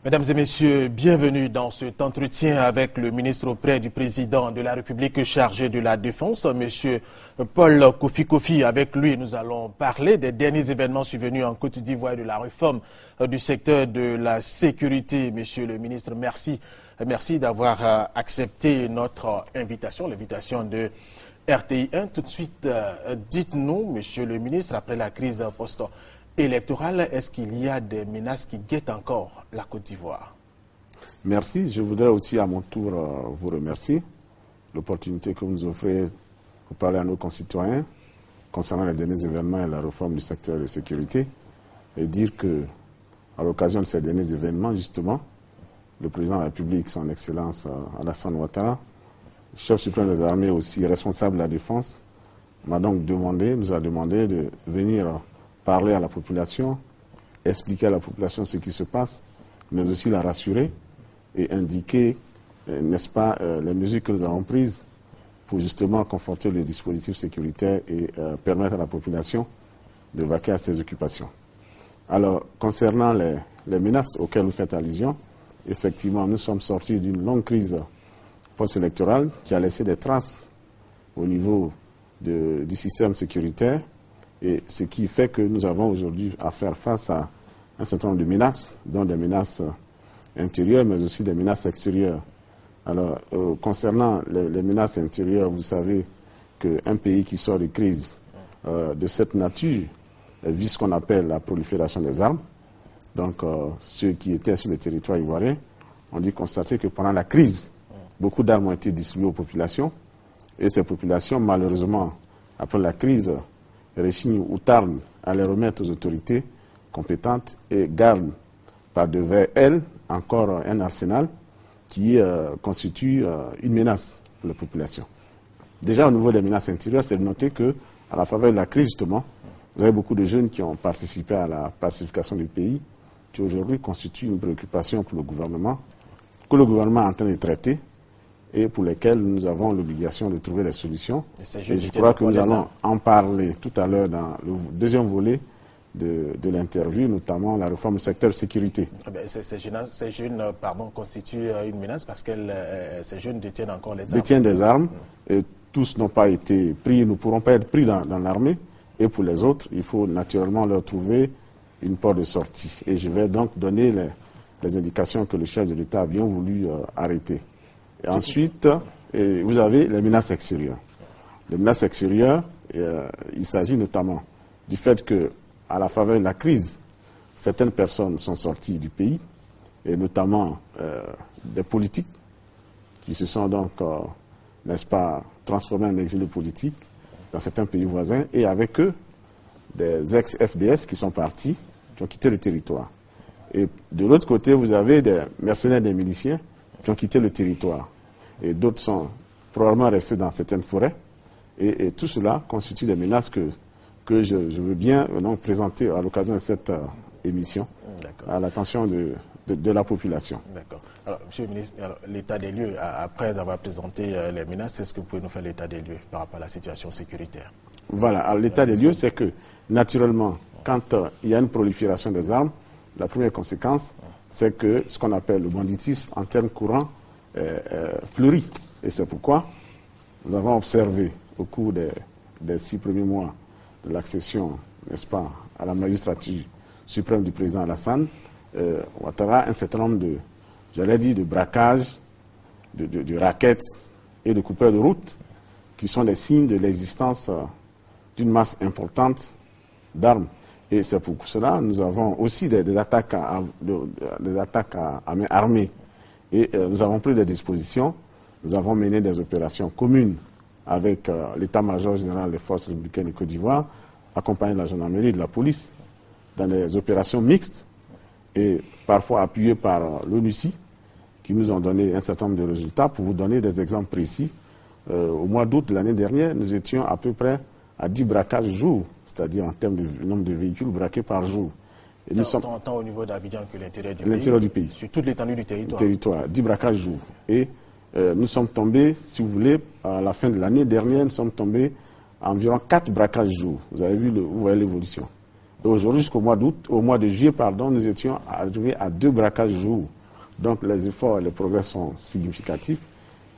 Mesdames et messieurs, bienvenue dans cet entretien avec le ministre auprès du président de la République chargé de la Défense, monsieur Paul Kofi. Avec lui, nous allons parler des derniers événements survenus en Côte d'Ivoire et de la réforme du secteur de la sécurité. Monsieur le ministre, merci d'avoir accepté notre invitation, l'invitation de RTI 1. Tout de suite, dites-nous, monsieur le ministre, après la crise post-électorale, est-ce qu'il y a des menaces qui guettent encore la Côte d'Ivoire? Merci. Je voudrais aussi à mon tour vous remercier. L'opportunité que vous nous offrez pour parler à nos concitoyens concernant les derniers événements et la réforme du secteur de sécurité et dire que, à l'occasion de ces derniers événements, justement, le président de la République, son Excellence Alassane Ouattara, chef suprême des armées aussi responsable de la défense, nous a demandé de venir parler à la population, expliquer à la population ce qui se passe, mais aussi la rassurer et indiquer, n'est-ce pas, les mesures que nous avons prises pour justement conforter les dispositifs sécuritaires et permettre à la population de vaquer à ses occupations. Alors, concernant les menaces auxquelles vous faites allusion, effectivement, nous sommes sortis d'une longue crise post-électorale qui a laissé des traces au niveau du système sécuritaire, et ce qui fait que nous avons aujourd'hui à faire face à un certain nombre de menaces, dont des menaces intérieures, mais aussi des menaces extérieures. Alors, concernant les menaces intérieures, vous savez qu'un pays qui sort de crise de cette nature vit ce qu'on appelle la prolifération des armes. Donc, ceux qui étaient sur le territoire ivoirien ont dû constater que pendant la crise, beaucoup d'armes ont été distribuées aux populations. Et ces populations, malheureusement, après la crise, réchignent ou tardent à les remettre aux autorités compétentes et gardent par devers elles encore un arsenal qui constitue une menace pour les populations. Déjà au niveau des menaces intérieures, c'est de noter qu'à la faveur de la crise, justement, vous avez beaucoup de jeunes qui ont participé à la pacification du pays, qui aujourd'hui constituent une préoccupation pour le gouvernement, que le gouvernement est en train de traiter et pour lesquels nous avons l'obligation de trouver des solutions. Et je crois que nous allons en parler tout à l'heure dans le deuxième volet de l'interview, notamment la réforme du secteur de sécurité. Ces jeunes constituent une menace parce que ces jeunes détiennent encore les armes. Détiennent des armes, et tous n'ont pas été pris, ne pourront pas être pris dans l'armée, et pour les autres, il faut naturellement leur trouver une porte de sortie. Et je vais donc donner les indications que le chef de l'État a bien voulu arrêter. Et ensuite, vous avez les menaces extérieures. Les menaces extérieures, il s'agit notamment du fait que, à la faveur de la crise, certaines personnes sont sorties du pays, et notamment des politiques qui se sont donc, n'est-ce pas, transformés en exilés politiques dans certains pays voisins, et avec eux, des ex-FDS qui sont partis, qui ont quitté le territoire. Et de l'autre côté, vous avez des mercenaires, des miliciens qui ont quitté le territoire. Et d'autres sont probablement restés dans certaines forêts. Et tout cela constitue des menaces que je veux bien donc, présenter à l'occasion de cette émission à l'attention de la population. D'accord. Alors, monsieur le ministre, l'état des lieux, après avoir présenté les menaces, est-ce que vous pouvez nous faire l'état des lieux par rapport à la situation sécuritaire? Voilà. L'état des lieux, c'est que, naturellement, quand il y a une prolifération des armes, la première conséquence, c'est que ce qu'on appelle le banditisme en termes courants fleurit. Et c'est pourquoi nous avons observé au cours des 6 premiers mois de l'accession, n'est-ce pas, à la magistrature suprême du président Alassane Ouattara, un certain nombre de braquages, de rackets et de coupeurs de route qui sont des signes de l'existence d'une masse importante d'armes. Et c'est pour cela que nous avons aussi des attaques à main armée. Et nous avons pris des dispositions. Nous avons mené des opérations communes avec l'état-major général des forces républicaines de Côte d'Ivoire, accompagné de la gendarmerie et de la police, dans des opérations mixtes et parfois appuyées par l'ONUCI, qui nous ont donné un certain nombre de résultats. Pour vous donner des exemples précis, au mois d'août de l'année dernière, nous étions à peu près à 10 braquages jour, c'est-à-dire en termes de nombre de véhicules braqués par jour. Et nous sommes tant au niveau d'Abidjan que l'intérieur du pays. Sur toute l'étendue du territoire. 10 braquages jour. Et nous sommes tombés, si vous voulez, à la fin de l'année dernière, nous sommes tombés à environ 4 braquages jour. Vous avez vu, vous voyez l'évolution. Aujourd'hui, jusqu'au mois d'août, au mois de juillet, pardon, nous étions arrivés à 2 braquages jour. Donc les efforts et les progrès sont significatifs.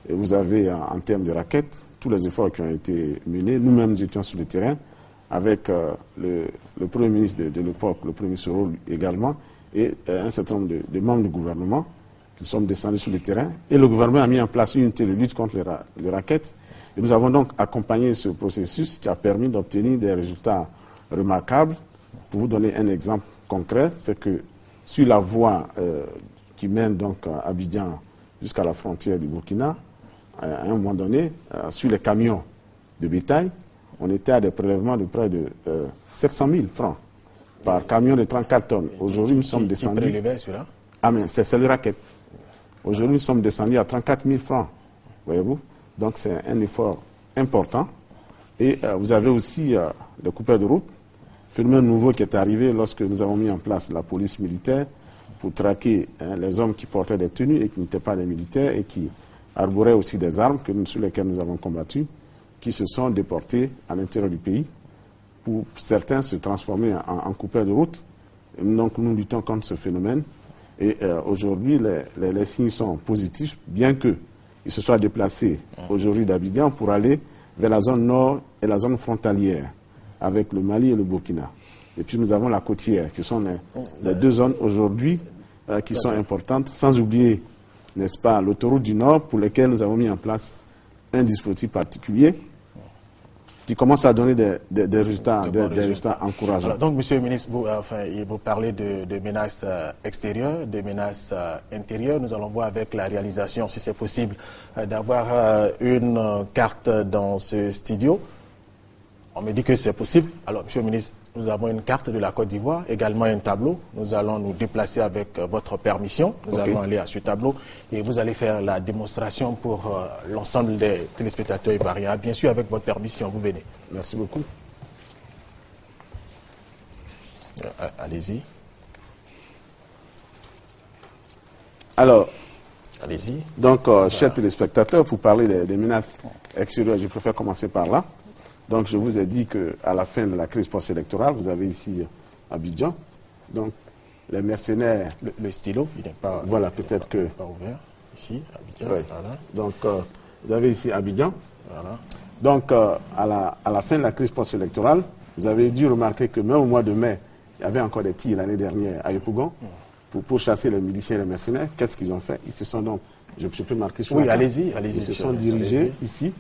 Et vous avez, en termes de raquettes, tous les efforts qui ont été menés. Nous-mêmes, nous étions sur le terrain avec le Premier ministre de l'époque, le Premier Soro également, et un certain nombre de membres du gouvernement qui sont descendus sur le terrain. Et le gouvernement a mis en place une unité de lutte contre les raquettes. Et nous avons donc accompagné ce processus qui a permis d'obtenir des résultats remarquables. Pour vous donner un exemple concret, c'est que sur la voie qui mène donc à Abidjan jusqu'à la frontière du Burkina, à un moment donné, sur les camions de bétail, on était à des prélèvements de près de 700 000 francs par camion de 34 tonnes. Aujourd'hui, nous sommes descendus... Qui prélevait celui-là? Ah, mais c'est le racket. Aujourd'hui, nous sommes descendus à 34 000 francs, voyez-vous. Donc, c'est un effort important. Et vous avez aussi le coupeur de route, phénomène nouveau qui est arrivé lorsque nous avons mis en place la police militaire pour traquer les hommes qui portaient des tenues et qui n'étaient pas des militaires et qui arboraient aussi des armes sur lesquelles nous avons combattu, qui se sont déportés à l'intérieur du pays pour certains se transformer en coupeurs de route. Et donc nous luttons contre ce phénomène. Et aujourd'hui, les signes sont positifs, bien qu'ils se soient déplacés aujourd'hui d'Abidjan pour aller vers la zone nord et la zone frontalière avec le Mali et le Burkina. Et puis nous avons la côtière, qui sont les deux zones aujourd'hui qui sont importantes, sans oublier, n'est-ce pas, l'autoroute du Nord, pour laquelle nous avons mis en place un dispositif particulier qui commence à donner des résultats encourageants. Alors, donc, Monsieur le ministre, vous parlez de menaces extérieures, de menaces intérieures. Nous allons voir avec la réalisation, si c'est possible, d'avoir une carte dans ce studio. On me dit que c'est possible. Alors, Monsieur le ministre, nous avons une carte de la Côte d'Ivoire, également un tableau. Nous allons nous déplacer avec votre permission. Nous allons aller à ce tableau et vous allez faire la démonstration pour l'ensemble des téléspectateurs ivoiriens. Bien sûr, avec votre permission, vous venez. Merci beaucoup. Allez-y. Alors, allez-y. Donc, chers téléspectateurs, pour parler des menaces extérieures, je préfère commencer par là. Donc, je vous ai dit qu'à la fin de la crise post-électorale, vous avez ici Abidjan. Donc, les mercenaires... Le stylo, il n'est pas... Voilà, peut-être que... pas ouvert. Ici, Abidjan. Oui. Voilà. Donc, vous avez ici Abidjan. Voilà. Donc, à la fin de la crise post-électorale, vous avez dû remarquer que même au mois de mai, il y avait encore des tirs l'année dernière à Yopougon pour chasser les miliciens et les mercenaires. Qu'est-ce qu'ils ont fait? Ils se sont donc... Je peux marquer sur oui, allez-y. Ils se sont dirigés ici,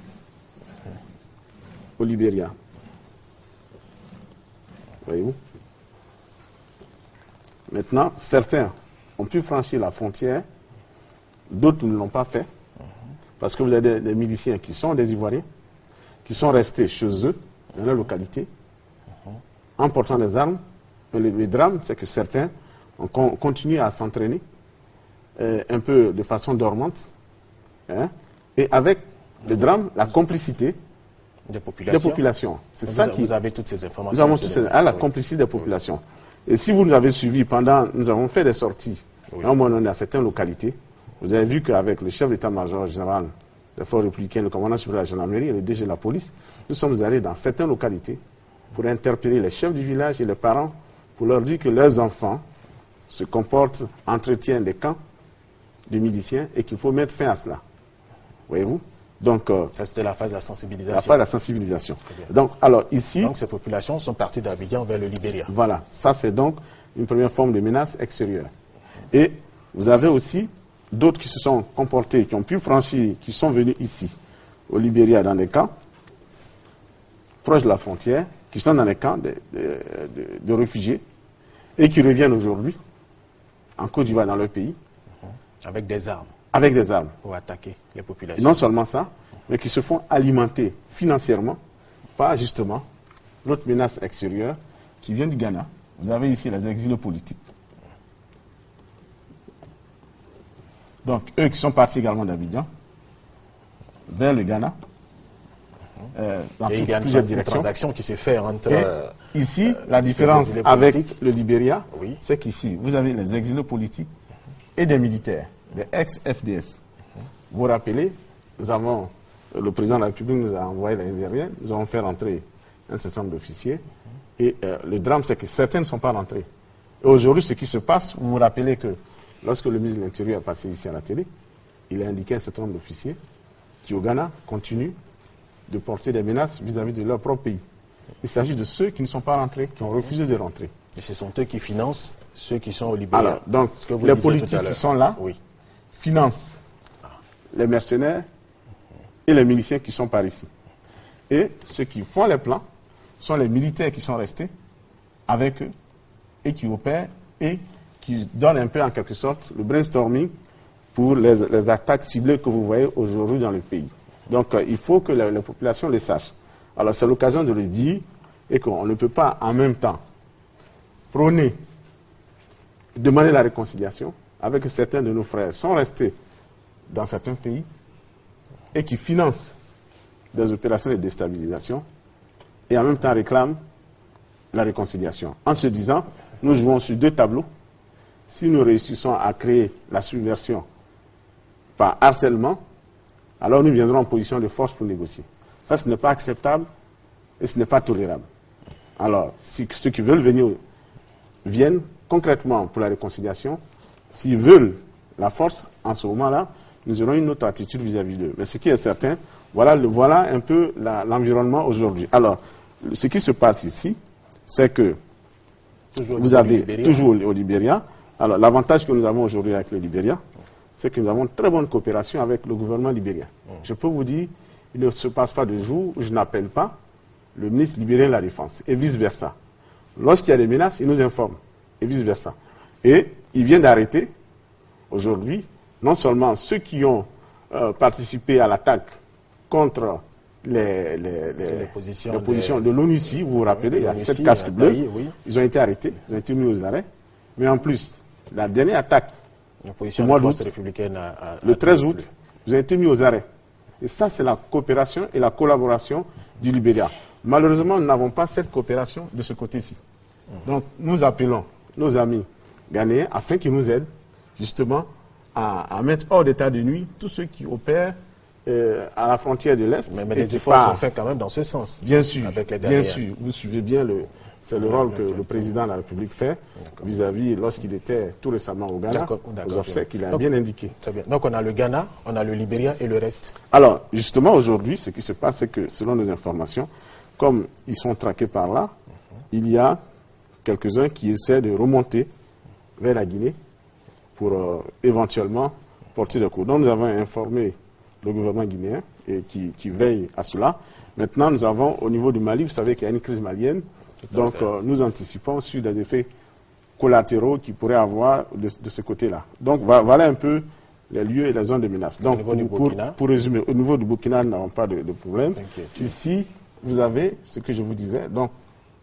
au Libéria. Voyez-vous? Maintenant, certains ont pu franchir la frontière, d'autres ne l'ont pas fait, parce que vous avez des miliciens qui sont des Ivoiriens, qui sont restés chez eux, dans leur localité, en portant des armes. Mais le drame, c'est que certains ont continué à s'entraîner, un peu de façon dormante, hein, et avec le drame, la complicité des populations. C'est ça qui... Vous avez toutes ces informations. Nous avons toutes la complicité des populations. Et si vous nous avez suivis nous avons fait des sorties, à un moment donné, à certaines localités, vous avez vu qu'avec le chef d'état-major général des forces républicaines, le commandant supérieur de la gendarmerie et le DG de la police, nous sommes allés dans certaines localités pour interpeller les chefs du village et les parents pour leur dire que leurs enfants se comportent, entretiennent des camps de miliciens et qu'il faut mettre fin à cela. Voyez-vous? Donc, ça, c'était la phase de la sensibilisation. La phase de la sensibilisation. Donc, alors ici... Donc, ces populations sont parties d'Abidjan vers le Libéria. Voilà, ça c'est donc une première forme de menace extérieure. Et vous avez aussi d'autres qui se sont comportés, qui ont pu franchir, qui sont venus ici, au Libéria, dans des camps, proches de la frontière, qui sont dans des camps de réfugiés, et qui reviennent aujourd'hui, en Côte d'Ivoire, dans leur pays. Avec des armes. Avec des armes. Pour attaquer les populations. Et non seulement ça, mais qui se font alimenter financièrement par justement l'autre menace extérieure qui vient du Ghana. Vous avez ici les exilés politiques. Donc, eux qui sont partis également d'Abidjan vers le Ghana, dans plusieurs directions. Une transaction qui s'est faite entre... ici, la différence avec le Libéria, c'est qu'ici, vous avez les exilés politiques et des militaires, des ex-FDS. Vous vous rappelez, le président de la République nous a envoyé l'année dernière, nous avons fait rentrer un certain nombre d'officiers Et le drame, c'est que certains ne sont pas rentrés. Et aujourd'hui, ce qui se passe, vous vous rappelez que lorsque le ministre de l'Intérieur est passé ici à la télé, il a indiqué un certain nombre d'officiers qui, au Ghana, continuent de porter des menaces vis-à-vis de leur propre pays. Il s'agit de ceux qui ne sont pas rentrés, qui ont refusé de rentrer. Et ce sont eux qui financent ceux qui sont au Libéria. Alors, donc, les politiques qui sont là financent les mercenaires et les miliciens qui sont par ici. Et ceux qui font les plans sont les militaires qui sont restés avec eux et qui opèrent et qui donnent un peu, en quelque sorte, le brainstorming pour les attaques ciblées que vous voyez aujourd'hui dans le pays. Donc, il faut que la population les sache. Alors, c'est l'occasion de le dire et qu'on ne peut pas en même temps prôner, demander la réconciliation avec certains de nos frères qui sont restés dans certains pays et qui financent des opérations de déstabilisation et en même temps réclament la réconciliation. En se disant, nous jouons sur deux tableaux. Si nous réussissons à créer la subversion par harcèlement, alors nous viendrons en position de force pour négocier. Ça, ce n'est pas acceptable et ce n'est pas tolérable. Alors, si ceux qui veulent venir viennent concrètement pour la réconciliation, s'ils veulent la force, en ce moment-là, nous aurons une autre attitude vis-à-vis d'eux. Mais ce qui est certain, voilà un peu l'environnement aujourd'hui. Alors, ce qui se passe ici, c'est que vous avez toujours au Libéria. Alors, l'avantage que nous avons aujourd'hui avec le Libéria, c'est que nous avons une très bonne coopération avec le gouvernement libérien. Je peux vous dire, il ne se passe pas de jour où je n'appelle pas le ministre libérien de la Défense, et vice-versa. Lorsqu'il y a des menaces, il nous informe, et vice-versa. Et il vient d'arrêter, aujourd'hui, non seulement ceux qui ont participé à l'attaque contre les positions de l'ONUCI, vous vous rappelez, il y a 7 casques bleus, ils ont été arrêtés, ils ont été mis aux arrêts, mais en plus, la dernière attaque, au mois d'août, le 13 août, ils ont été mis aux arrêts. Et ça, c'est la coopération et la collaboration du Libéria. Malheureusement, nous n'avons pas cette coopération de ce côté-ci. Donc, nous appelons nos amis ghanéens afin qu'ils nous aident justement à mettre hors d'état de nuit tous ceux qui opèrent à la frontière de l'Est. Mais les efforts sont faits quand même dans ce sens. Bien sûr, avec les bien sûr. Vous suivez bien c'est le rôle que le président de la République fait vis-à-vis, lorsqu'il était tout récemment au Ghana, aux obsèques, il a bien indiqué. Très bien. Donc on a le Ghana, on a le Libéria et le reste. Alors, justement, aujourd'hui, ce qui se passe, c'est que selon nos informations, comme ils sont traqués par là, il y a quelques-uns qui essaient de remonter vers la Guinée pour éventuellement porter des coups. Donc nous avons informé le gouvernement guinéen et qui veille à cela. Maintenant, nous avons au niveau du Mali, vous savez qu'il y a une crise malienne. Donc nous anticipons sur des effets collatéraux qui pourraient avoir de ce côté-là. Donc voilà un peu les lieux et les zones de menace. Donc pour résumer, au niveau du Burkina, nous n'avons pas de problème. Ici, vous avez ce que je vous disais. Donc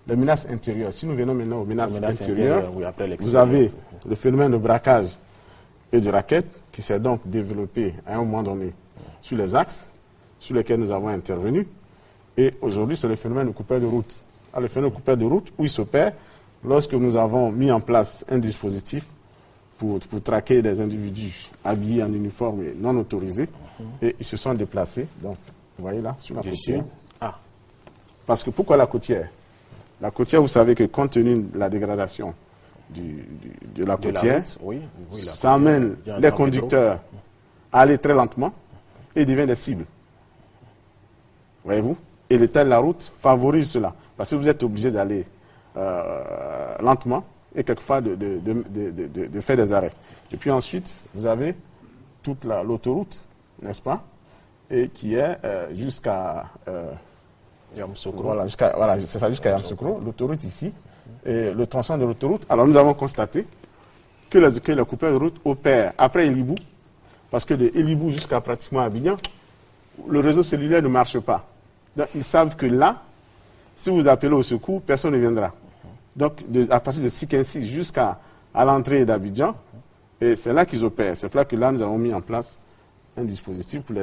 les menaces intérieures. Si nous venons maintenant aux menaces intérieures, vous avez le phénomène de braquage et de raquettes qui s'est donc développé à un moment donné sur les axes sur lesquels nous avons intervenu. Et aujourd'hui, c'est le phénomène de coupeur de route. Le phénomène de coupeur de route où il s'opère lorsque nous avons mis en place un dispositif pour traquer des individus habillés en uniforme et non autorisés. Et ils se sont déplacés. Donc, vous voyez là, sur la côtière. Parce que pourquoi la côtière? La côtière, vous savez que compte tenu de la dégradation de la côtière, ça amène les conducteurs à aller très lentement et ils deviennent des cibles. Voyez-vous? Et l'état de la route favorise cela. Parce que vous êtes obligé d'aller lentement et quelquefois de faire des arrêts. Et puis ensuite, vous avez toute l'autoroute, n'est-ce pas? Et qui est jusqu'à Yamoussoukro. Voilà, c'est ça, jusqu'à Yamoussoukro, l'autoroute ici, et le tronçon de l'autoroute. Alors nous avons constaté que les coupeurs de route opèrent après Elibou, parce que de Elibou jusqu'à pratiquement Abidjan, le réseau cellulaire ne marche pas. Donc ils savent que là, si vous appelez au secours, personne ne viendra. Donc à partir de Sikensi jusqu'à l'entrée d'Abidjan, et c'est là qu'ils opèrent. C'est là que là nous avons mis en place un dispositif pour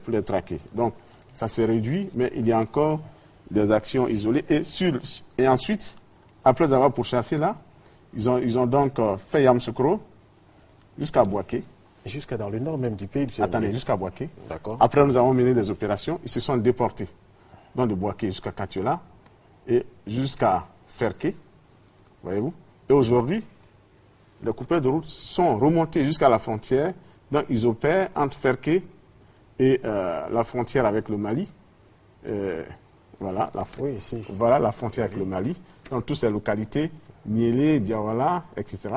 les traquer. Donc ça s'est réduit, mais il y a encore des actions isolées. Et ensuite, après avoir pourchassé là, ils ont donc fait Yamoussoukro jusqu'à Bouaké. Jusqu'à dans le nord même du pays. Attendez, jusqu'à Bouaké. D'accord. Après, nous avons mené des opérations. Ils se sont déportés. Donc de Bouaké jusqu'à Katiola et jusqu'à Ferké, voyez-vous. Et aujourd'hui, les coupeurs de route sont remontés jusqu'à la frontière. Donc, ils opèrent entre Ferké et la frontière avec le Mali. Voilà, voilà la frontière avec le Mali. Dans toutes ces localités, Niélé, Diawala, etc.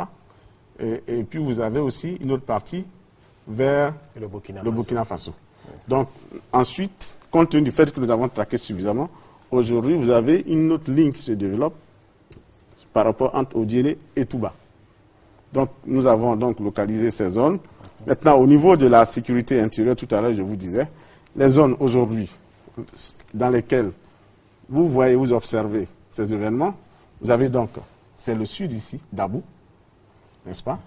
Et puis, vous avez aussi une autre partie vers le Burkina Faso. Donc, ensuite, compte tenu du fait que nous avons traqué suffisamment, aujourd'hui, vous avez une autre ligne qui se développe par rapport entre Odiélé et Touba. Donc, nous avons donc localisé ces zones. Maintenant, au niveau de la sécurité intérieure, tout à l'heure, je vous disais, les zones aujourd'hui dans lesquelles vous voyez, vous observez ces événements, vous avez donc, c'est le sud ici, Dabou, n'est-ce pas?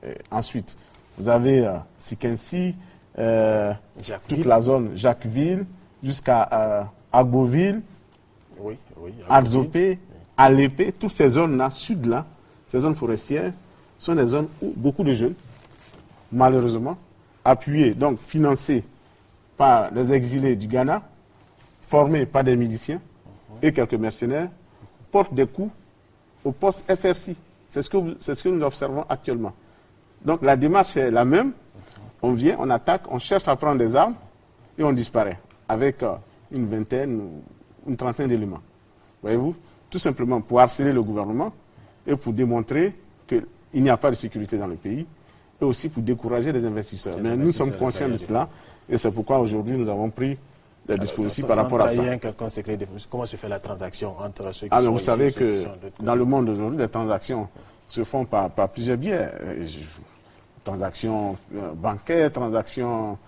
Et ensuite, vous avez Sikensi, toute la zone Jacquesville, jusqu'à Agboville, Adzopé, Alépé, toutes ces zones-là, sud-là, ces zones forestières, sont des zones où beaucoup de jeunes, malheureusement, appuyés, donc financés par les exilés du Ghana, formés par des miliciens et quelques mercenaires, portent des coups au poste FRC. C'est ce que nous observons actuellement. Donc la démarche est la même. On vient, on attaque, on cherche à prendre des armes et on disparaît avec une vingtaine ou une trentaine d'éléments. Voyez-vous, tout simplement pour harceler le gouvernement et pour démontrer qu'il n'y a pas de sécurité dans le pays et aussi pour décourager les investisseurs. Mais nous sommes conscients de cela et c'est pourquoi aujourd'hui nous avons pris des dispositifs par rapport à ça. Comment se fait la transaction entre ceux qui mais sont vous ici, savez ceux que qui sont de l'autre côté? dans le monde d'aujourd'hui, les transactions se font par plusieurs biais. Transactions bancaires, transactions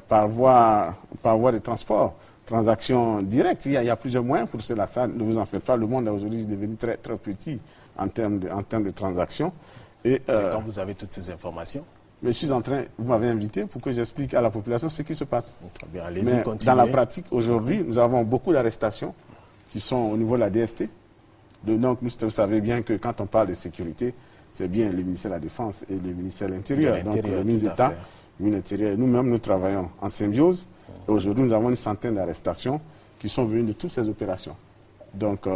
par voie de transport, transactions directes. Il y a plusieurs moyens pour cela. Ça, ne vous en faites pas. Le monde aujourd'hui est devenu très, très petit en termes de transactions. Et quand vous avez toutes ces informations, je suis en train, vous m'avez invité pour que j'explique à la population ce qui se passe. très bien, allez-y, Mais continuez. dans la pratique, aujourd'hui, nous avons beaucoup d'arrestations qui sont au niveau de la DST. Donc, vous savez bien que quand on parle de sécurité, c'est bien le ministère de la Défense et le ministère de l'Intérieur. Donc, le ministre d'État, le ministère de l'Intérieur, nous-mêmes, nous travaillons en symbiose. Et aujourd'hui, nous avons une centaine d'arrestations qui sont venues de toutes ces opérations. Donc,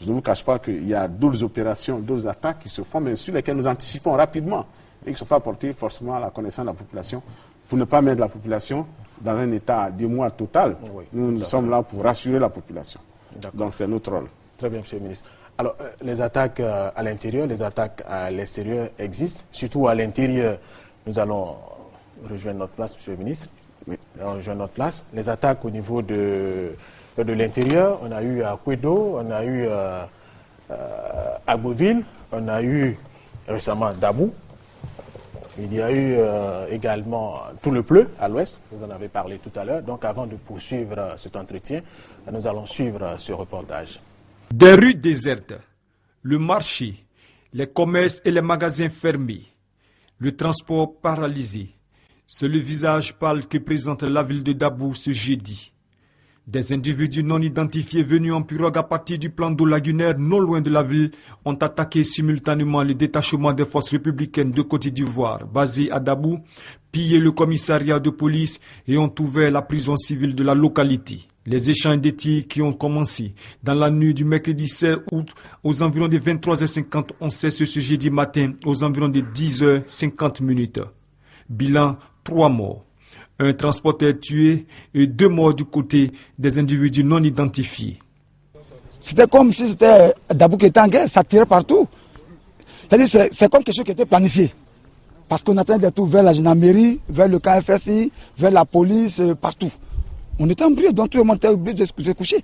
je ne vous cache pas qu'il y a d'autres opérations, d'autres attaques qui se font, mais sur lesquelles nous anticipons rapidement et qui ne sont pas portées forcément à la connaissance de la population, pour ne pas mettre la population dans un état d'émoi total. Oui, nous sommes là pour rassurer la population. Donc, c'est notre rôle. Très bien, Monsieur le ministre. Alors, les attaques à l'intérieur, les attaques à l'extérieur existent. Surtout à l'intérieur, nous allons rejoindre notre place, Monsieur le ministre. Oui. On rejoint notre place. Les attaques au niveau de l'intérieur, on a eu à Kwedo, on a eu à Beauville, on a eu récemment Dabou. Il y a eu également tout le Pleu à l'ouest, vous en avez parlé tout à l'heure. Donc avant de poursuivre cet entretien, nous allons suivre ce reportage. Des rues désertes, le marché, les commerces et les magasins fermés, le transport paralysé. C'est le visage pâle que présente la ville de Dabou ce jeudi. Des individus non identifiés venus en pirogue à partir du plan d'eau lagunaire non loin de la ville ont attaqué simultanément le détachement des forces républicaines de Côte d'Ivoire basé à Dabou, pillé le commissariat de police et ont ouvert la prison civile de la localité. Les échanges de tirs qui ont commencé dans la nuit du mercredi 16 août aux environs de 23h50 ont cessé ce jeudi matin aux environs de 10h50. Bilan 3 morts. Un transporteur tué et 2 morts du côté des individus non identifiés. C'était comme si c'était Dabou qui était en guerre, ça tirait partout. C'est-à-dire c'est comme quelque chose qui était planifié. Parce qu'on attendait tout vers la gendarmerie, vers le KFSI, vers la police, partout. On était embrouillés, donc tout le monde était obligé de se coucher.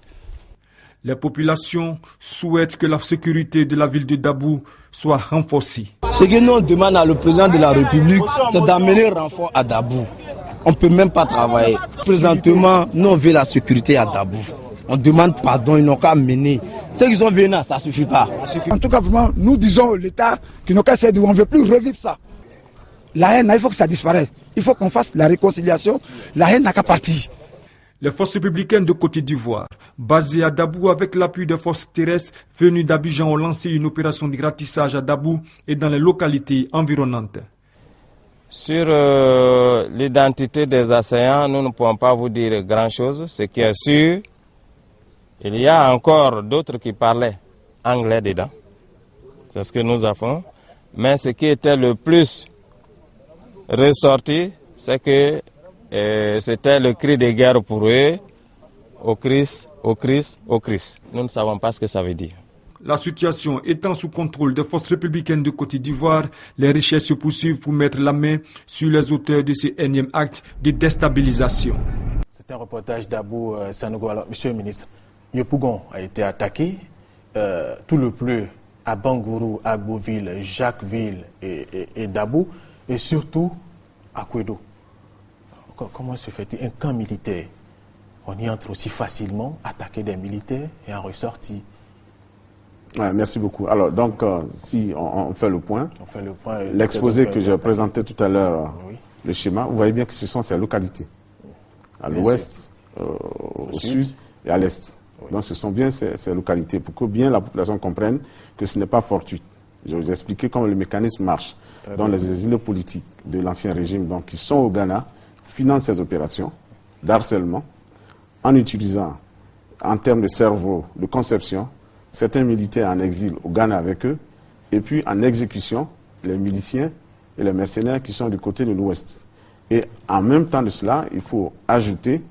Les populations souhaitent que la sécurité de la ville de Dabou soit renforcée. Ce que nous demandons à le président de la République, c'est d'amener renfort à Dabou. On ne peut même pas travailler. Présentement, nous on veut la sécurité à Dabou. On demande pardon, ils n'ont qu'à mener. Ceux qui sont venus, ça ne suffit pas. En tout cas, vraiment, nous disons l'État qui n'a qu'à essayer de... On ne veut plus revivre ça. La haine, il faut que ça disparaisse. Il faut qu'on fasse la réconciliation. La haine n'a qu'à partir. Les forces républicaines de Côte d'Ivoire, basées à Dabou avec l'appui des forces terrestres venues d'Abidjan, ont lancé une opération de ratissage à Dabou et dans les localités environnantes. Sur l'identité des assaillants, nous ne pouvons pas vous dire grand-chose. Ce qui est sûr, il y a encore d'autres qui parlaient. anglais dedans. C'est ce que nous avons. Mais ce qui était le plus ressorti, c'est que c'était le cri de guerre pour eux, au Christ, au Christ, au Christ. Nous ne savons pas ce que ça veut dire. La situation étant sous contrôle des forces républicaines de Côte d'Ivoire, les recherches se poursuivent pour mettre la main sur les auteurs de ce énième acte de déstabilisation. C'est un reportage d'Abou Sanogo. Alors, monsieur le ministre, Yopougon a été attaqué, tout le plus à Bangourou, Agboville, Jacquesville et Dabou, et surtout à Kouedo. Comment se fait-il? Un camp militaire, on y entre aussi facilement, attaquer des militaires et en ressortir. Ouais, merci beaucoup. Alors, donc, si on fait le point, l'exposé que j'ai présenté tout à l'heure, oui, le schéma, vous voyez bien que ce sont ces localités, à l'ouest, au sud et à l'est. Oui. Donc, ce sont bien ces localités, pour que bien la population comprenne que ce n'est pas fortuit. Je vais vous expliquer comment le mécanisme marche. Donc, les exilés politiques de l'ancien régime, donc, qui sont au Ghana, financent ces opérations d'harcèlement en utilisant, en termes de cerveau, de conception, certains militaires en exil au Ghana avec eux, et puis en exécution, les miliciens et les mercenaires qui sont du côté de l'Ouest. Et en même temps de cela, il faut ajouter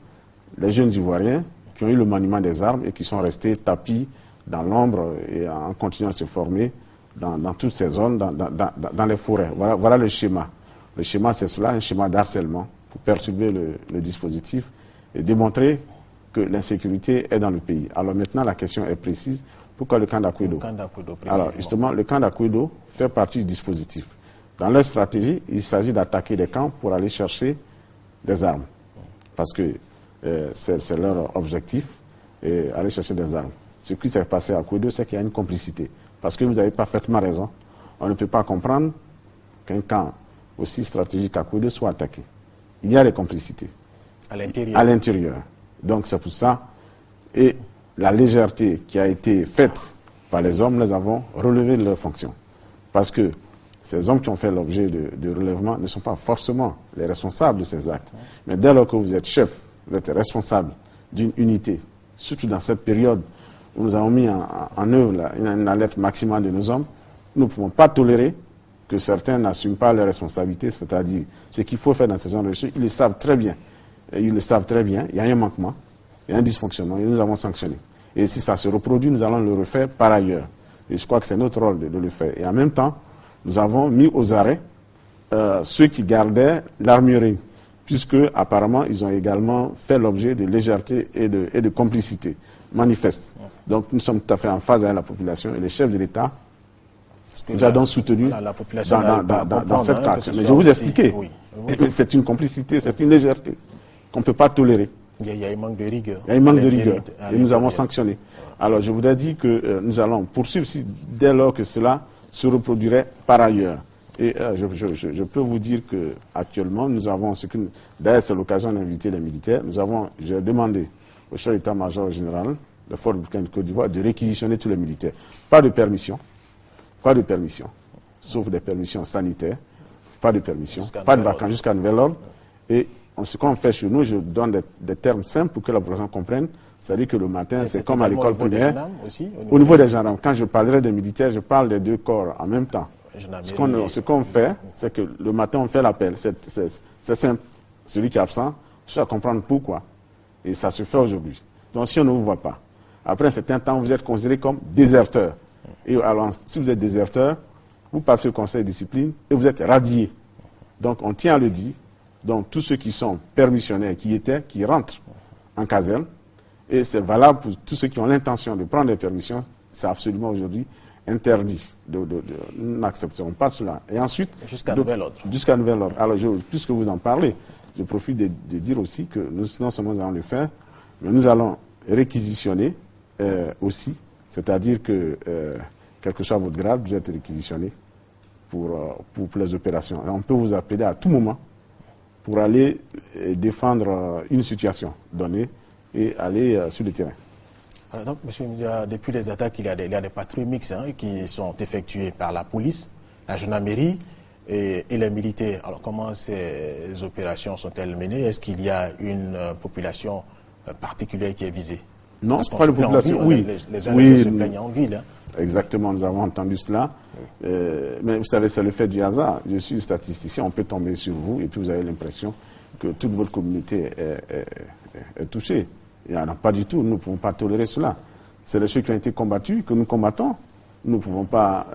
les jeunes Ivoiriens qui ont eu le maniement des armes et qui sont restés tapis dans l'ombre et en continuant à se former dans toutes ces zones, dans les forêts. Voilà le schéma. Le schéma, c'est cela, un schéma d'harcèlement pour perturber le dispositif et démontrer que l'insécurité est dans le pays. Alors maintenant, la question est précise. Pourquoi le camp d'Akouedo? Alors justement, le camp d'Akouedo fait partie du dispositif. Dans leur stratégie, il s'agit d'attaquer des camps pour aller chercher des armes. Parce que c'est leur objectif, aller chercher des armes. Ce qui s'est passé à Akouedo, c'est qu'il y a une complicité. Parce que vous avez parfaitement raison. On ne peut pas comprendre qu'un camp aussi stratégique qu'Akouedo soit attaqué. Il y a des complicités. À l'intérieur. Donc c'est pour ça. Et la légèreté qui a été faite par les hommes, les avons relevé de leurs fonctions. Parce que ces hommes qui ont fait l'objet de relèvement ne sont pas forcément les responsables de ces actes. Mais dès lors que vous êtes chef, vous êtes responsable d'une unité, surtout dans cette période où nous avons mis en œuvre une alerte maximale de nos hommes, nous ne pouvons pas tolérer que certains n'assument pas leurs responsabilités, c'est-à-dire ce qu'il faut faire dans ces genres de choses, ils le savent très bien. Ils le savent très bien, il y a un manquement, il y a un dysfonctionnement, et nous avons sanctionné. Et si ça se reproduit, nous allons le refaire par ailleurs. Et je crois que c'est notre rôle de le faire. Et en même temps, nous avons mis aux arrêts ceux qui gardaient l'armurerie, puisque apparemment ils ont également fait l'objet de légèreté et de complicité manifeste. Donc nous sommes tout à fait en phase avec la population et les chefs de l'État nous ont donc soutenus dans cette carte. Mais je vais vous expliquer. Oui. C'est une complicité, c'est une légèreté qu'on ne peut pas tolérer. Il y a un manque de rigueur. Il y a un manque de rigueur. Et nous avons sanctionné. Alors je voudrais dire que nous allons poursuivre dès lors que cela se reproduirait par ailleurs. Et je peux vous dire qu'actuellement, nous avons d'ailleurs c'est l'occasion d'inviter les militaires. J'ai demandé au chef d'état-major général de Fort Burkina de Côte d'Ivoire de réquisitionner tous les militaires. Pas de permission, sauf des permissions sanitaires, pas de permission, pas de vacances jusqu'à nouvel ordre. Et ce qu'on fait chez nous, je donne des termes simples pour que la population comprenne. C'est-à-dire que le matin, c'est comme à l'école primaire. Au niveau des gendarmes, quand je parlerai des militaires, je parle des deux corps en même temps. Ce qu'on fait, c'est que le matin, on fait l'appel. C'est simple. Celui qui est absent, je dois comprendre pourquoi. Et ça se fait aujourd'hui. Donc si on ne vous voit pas, après un certain temps, vous êtes considéré comme déserteur. Et alors, si vous êtes déserteur, vous passez au conseil de discipline et vous êtes radié. Donc on tient à le dire. Donc tous ceux qui sont permissionnaires, qui rentrent en caserne, et c'est valable pour tous ceux qui ont l'intention de prendre des permissions, c'est absolument aujourd'hui interdit. Nous n'accepterons pas cela. Et ensuite, jusqu'à nouvel ordre. Jusqu'à nouvel ordre. Alors, puisque vous en parlez, je profite de dire aussi que nous, non seulement nous allons le faire, mais nous allons réquisitionner aussi, c'est-à-dire que, quel que soit votre grade, vous êtes réquisitionné pour les opérations. Et on peut vous appeler à tout moment pour aller défendre une situation donnée et aller sur le terrain. Alors donc, monsieur, depuis les attaques, il y a des patrouilles mixtes qui sont effectuées par la police, la gendarmerie et les militaires. Alors comment ces opérations sont-elles menées? Est-ce qu'il y a une population particulière qui est visée? Non, parce pas de population, oui. Les uns se plaignent en ville. Hein. Exactement, nous avons entendu cela. Oui. Mais vous savez, c'est le fait du hasard. Je suis statisticien, on peut tomber sur vous et puis vous avez l'impression que toute votre communauté est touchée. Il n'y en a pas du tout, nous ne pouvons pas tolérer cela. C'est les choses qui ont été combattues, que nous combattons. Nous ne pouvons pas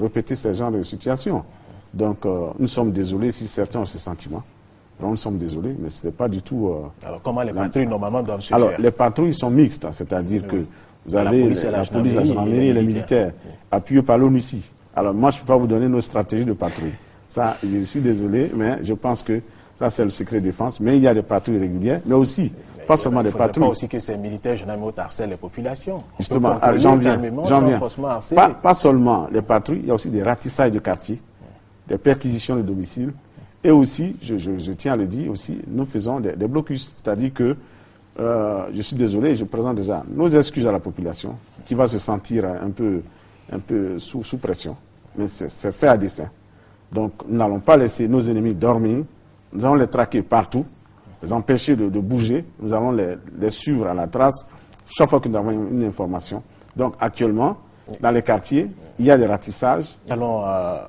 répéter ce genre de situation. Donc, nous sommes désolés si certains ont ce sentiment. Nous sommes désolés, mais ce n'est pas du tout... Alors, comment les patrouilles, normalement, doivent se faire? Alors, les patrouilles sont mixtes, c'est-à-dire que vous avez la police, la gendarmerie et les militaires, appuyés par l'ONUCI. Alors, moi, je ne peux pas vous donner nos stratégies de patrouille. Ça, je suis désolé, mais je pense que ça, c'est le secret défense. Mais il y a des patrouilles régulières, mais aussi, pas seulement des patrouilles. Il ne faut pas aussi que ces militaires, gendarmes, harcèlent les populations. Justement, j'en viens. Pas seulement les patrouilles, il y a aussi des ratissages de quartier, des perquisitions de domicile. Et aussi, je tiens à le dire aussi, nous faisons des blocus. C'est-à-dire que, je suis désolé, je présente déjà nos excuses à la population, qui va se sentir un peu sous pression. Mais c'est fait à dessein. Donc, nous n'allons pas laisser nos ennemis dormir. Nous allons les traquer partout, les empêcher de bouger. Nous allons les suivre à la trace chaque fois que nous avons une information. Donc, actuellement, dans les quartiers, il y a des ratissages. Allons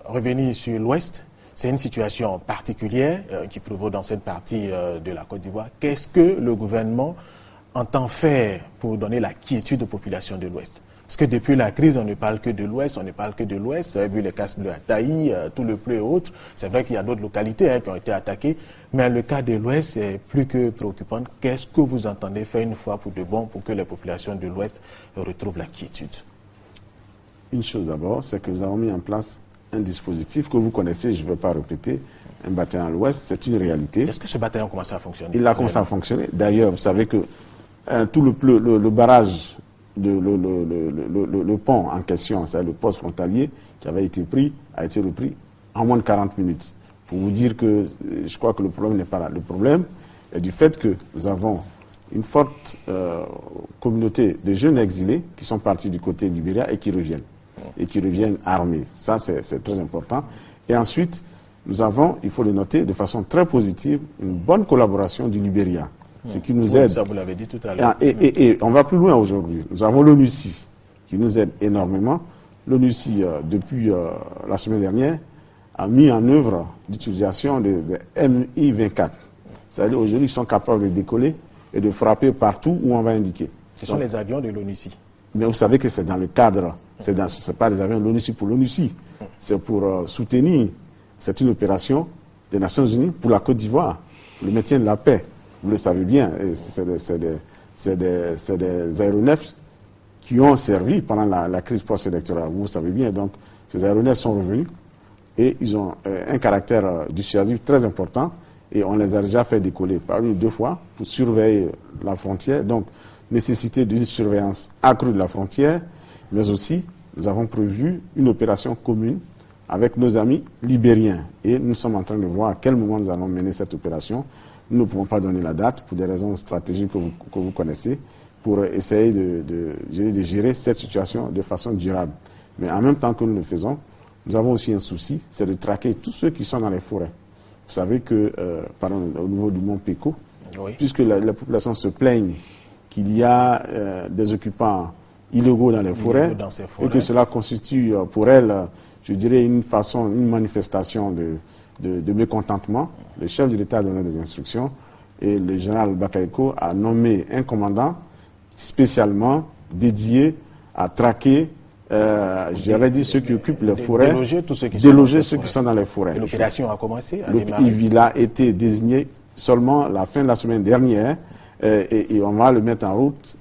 revenir sur l'Ouest. C'est une situation particulière qui prévaut dans cette partie de la Côte d'Ivoire. Qu'est-ce que le gouvernement entend faire pour donner la quiétude aux populations de l'Ouest? Parce que depuis la crise, on ne parle que de l'Ouest, on ne parle que de l'Ouest. Vous avez vu les casques bleus à Taï, tout le Pleu et autres. C'est vrai qu'il y a d'autres localités qui ont été attaquées, mais le cas de l'Ouest est plus que préoccupant. Qu'est-ce que vous entendez faire une fois pour de bon pour que les populations de l'Ouest retrouvent la quiétude? Une chose d'abord, c'est que nous avons mis en place un dispositif que vous connaissez, je ne vais pas répéter, un bataillon à l'Ouest, c'est une réalité. Est-ce que ce bataillon a commencé à fonctionner? Il a commencé à fonctionner. D'ailleurs, vous savez que tout le barrage, le pont en question, c'est le poste frontalier qui avait été pris, a été repris en moins de 40 minutes. Pour vous dire que je crois que le problème n'est pas là. Le problème est du fait que nous avons une forte communauté de jeunes exilés qui sont partis du côté du Libéria et qui reviennent armés. Ça, c'est très important. Et ensuite, nous avons, il faut le noter, de façon très positive, une bonne collaboration du Libéria. Ce qui nous aide. Ça, vous l'avez dit tout à l'heure. Et on va plus loin aujourd'hui. Nous avons l'ONUCI qui nous aide énormément. L'ONUCI, depuis la semaine dernière, a mis en œuvre l'utilisation de Mi-24. C'est-à-dire aujourd'hui, ils sont capables de décoller et de frapper partout où on va indiquer. Ce sont les avions de l'ONUCI. Mais vous savez que c'est dans le cadre, ce n'est pas des avions de l'ONUCI pour l'ONUCI, c'est pour soutenir, c'est une opération des Nations Unies pour la Côte d'Ivoire, pour le maintien de la paix. Vous le savez bien, c'est des aéronefs qui ont servi pendant la crise post-électorale. Vous savez bien, donc ces aéronefs sont revenus et ils ont un caractère dissuasif très important et on les a déjà fait décoller par 1 ou 2 fois pour surveiller la frontière. Donc, nécessité d'une surveillance accrue de la frontière, mais aussi nous avons prévu une opération commune avec nos amis libériens. Et nous sommes en train de voir à quel moment nous allons mener cette opération. Nous ne pouvons pas donner la date pour des raisons stratégiques que vous connaissez, pour essayer de gérer cette situation de façon durable. Mais en même temps que nous le faisons, nous avons aussi un souci, c'est de traquer tous ceux qui sont dans les forêts. Vous savez que, au niveau du mont Péco, oui, puisque la population se plaigne qu'il y a des occupants illégaux dans les forêts, et que cela constitue pour elle, je dirais, une manifestation de mécontentement. Le chef de l'État a donné des instructions et le général Bakayoko a nommé un commandant spécialement dédié à traquer, j'aurais dit, ceux qui occupent les forêts, déloger ceux qui sont dans les forêts. L'opération a commencé. Il a été désigné seulement la fin de la semaine dernière et on va le mettre en route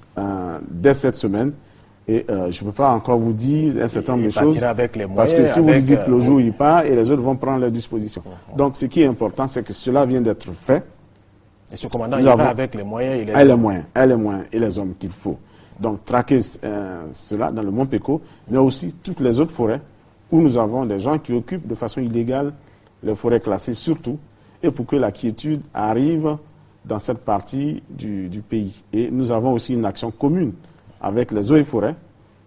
dès cette semaine. Et je ne peux pas encore vous dire un certain nombre de choses, parce que si vous dites le jour il part, et les autres vont prendre leurs dispositions. Donc ce qui est important, c'est que cela vient d'être fait. Et ce commandant, il part avec les moyens et les moyens et les hommes qu'il faut. Donc traquer cela dans le Mont Péco, mais aussi toutes les autres forêts où nous avons des gens qui occupent de façon illégale les forêts classées surtout, et pour que la quiétude arrive dans cette partie du pays. Et nous avons aussi une action commune avec les eaux et forêts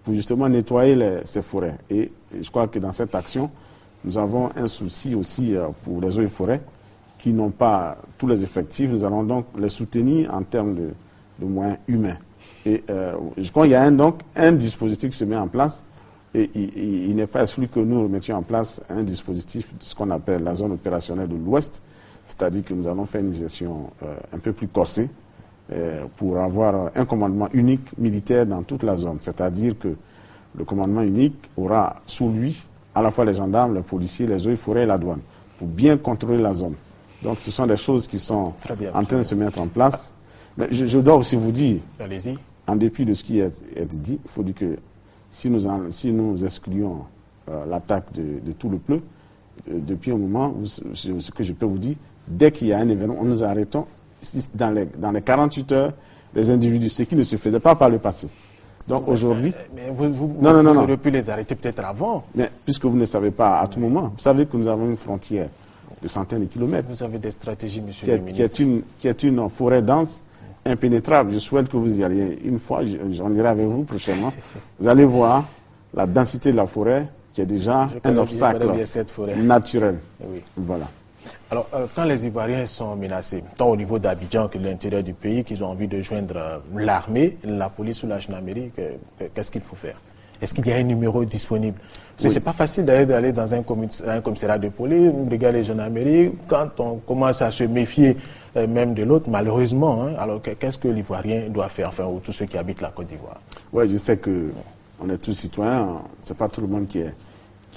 pour justement nettoyer ces forêts. Et je crois que dans cette action, nous avons un souci aussi pour les eaux et forêts qui n'ont pas tous les effectifs. Nous allons donc les soutenir en termes de moyens humains. Et je crois qu'il y a donc un dispositif qui se met en place. Et il n'est pas exclu que nous mettions en place un dispositif, ce qu'on appelle la zone opérationnelle de l'Ouest, c'est-à-dire que nous allons faire une gestion un peu plus corsée pour avoir un commandement unique militaire dans toute la zone. C'est-à-dire que le commandement unique aura sous lui à la fois les gendarmes, les policiers, les eaux et forêts et la douane, pour bien contrôler la zone. Donc ce sont des choses qui sont en train de se mettre en place. Mais je dois aussi vous dire, en dépit de ce qui est dit, il faut dire que si nous excluons l'attaque de tout le pleu, depuis un moment, ce que je peux vous dire, dès qu'il y a un événement, nous arrêtons dans les 48 heures les individus, ce qui ne se faisait pas par le passé. Donc aujourd'hui... Mais vous auriez pu les arrêter peut-être avant. Mais puisque vous ne savez pas à tout moment, vous savez que nous avons une frontière de centaines de kilomètres. Vous avez des stratégies, monsieur le ministre. Qui est une forêt dense, impénétrable. Je souhaite que vous y alliez une fois, j'en irai avec vous prochainement. Vous allez voir la densité de la forêt qui est déjà un obstacle naturel. Oui. Voilà. Alors, quand les Ivoiriens sont menacés, tant au niveau d'Abidjan que de l'intérieur du pays, qu'ils ont envie de joindre l'armée, la police ou la gendarmerie, qu'est-ce qu'il faut faire? Est-ce qu'il y a un numéro disponible? Parce que c'est pas facile d'aller dans un commissariat de police, une brigade de gendarmerie, quand on commence à se méfier même de l'autre, malheureusement. Hein, alors, qu'est-ce que l'Ivoirien doit faire, enfin, ou tous ceux qui habitent la Côte d'Ivoire? Oui, je sais qu'on est tous citoyens, c'est pas tout le monde qui est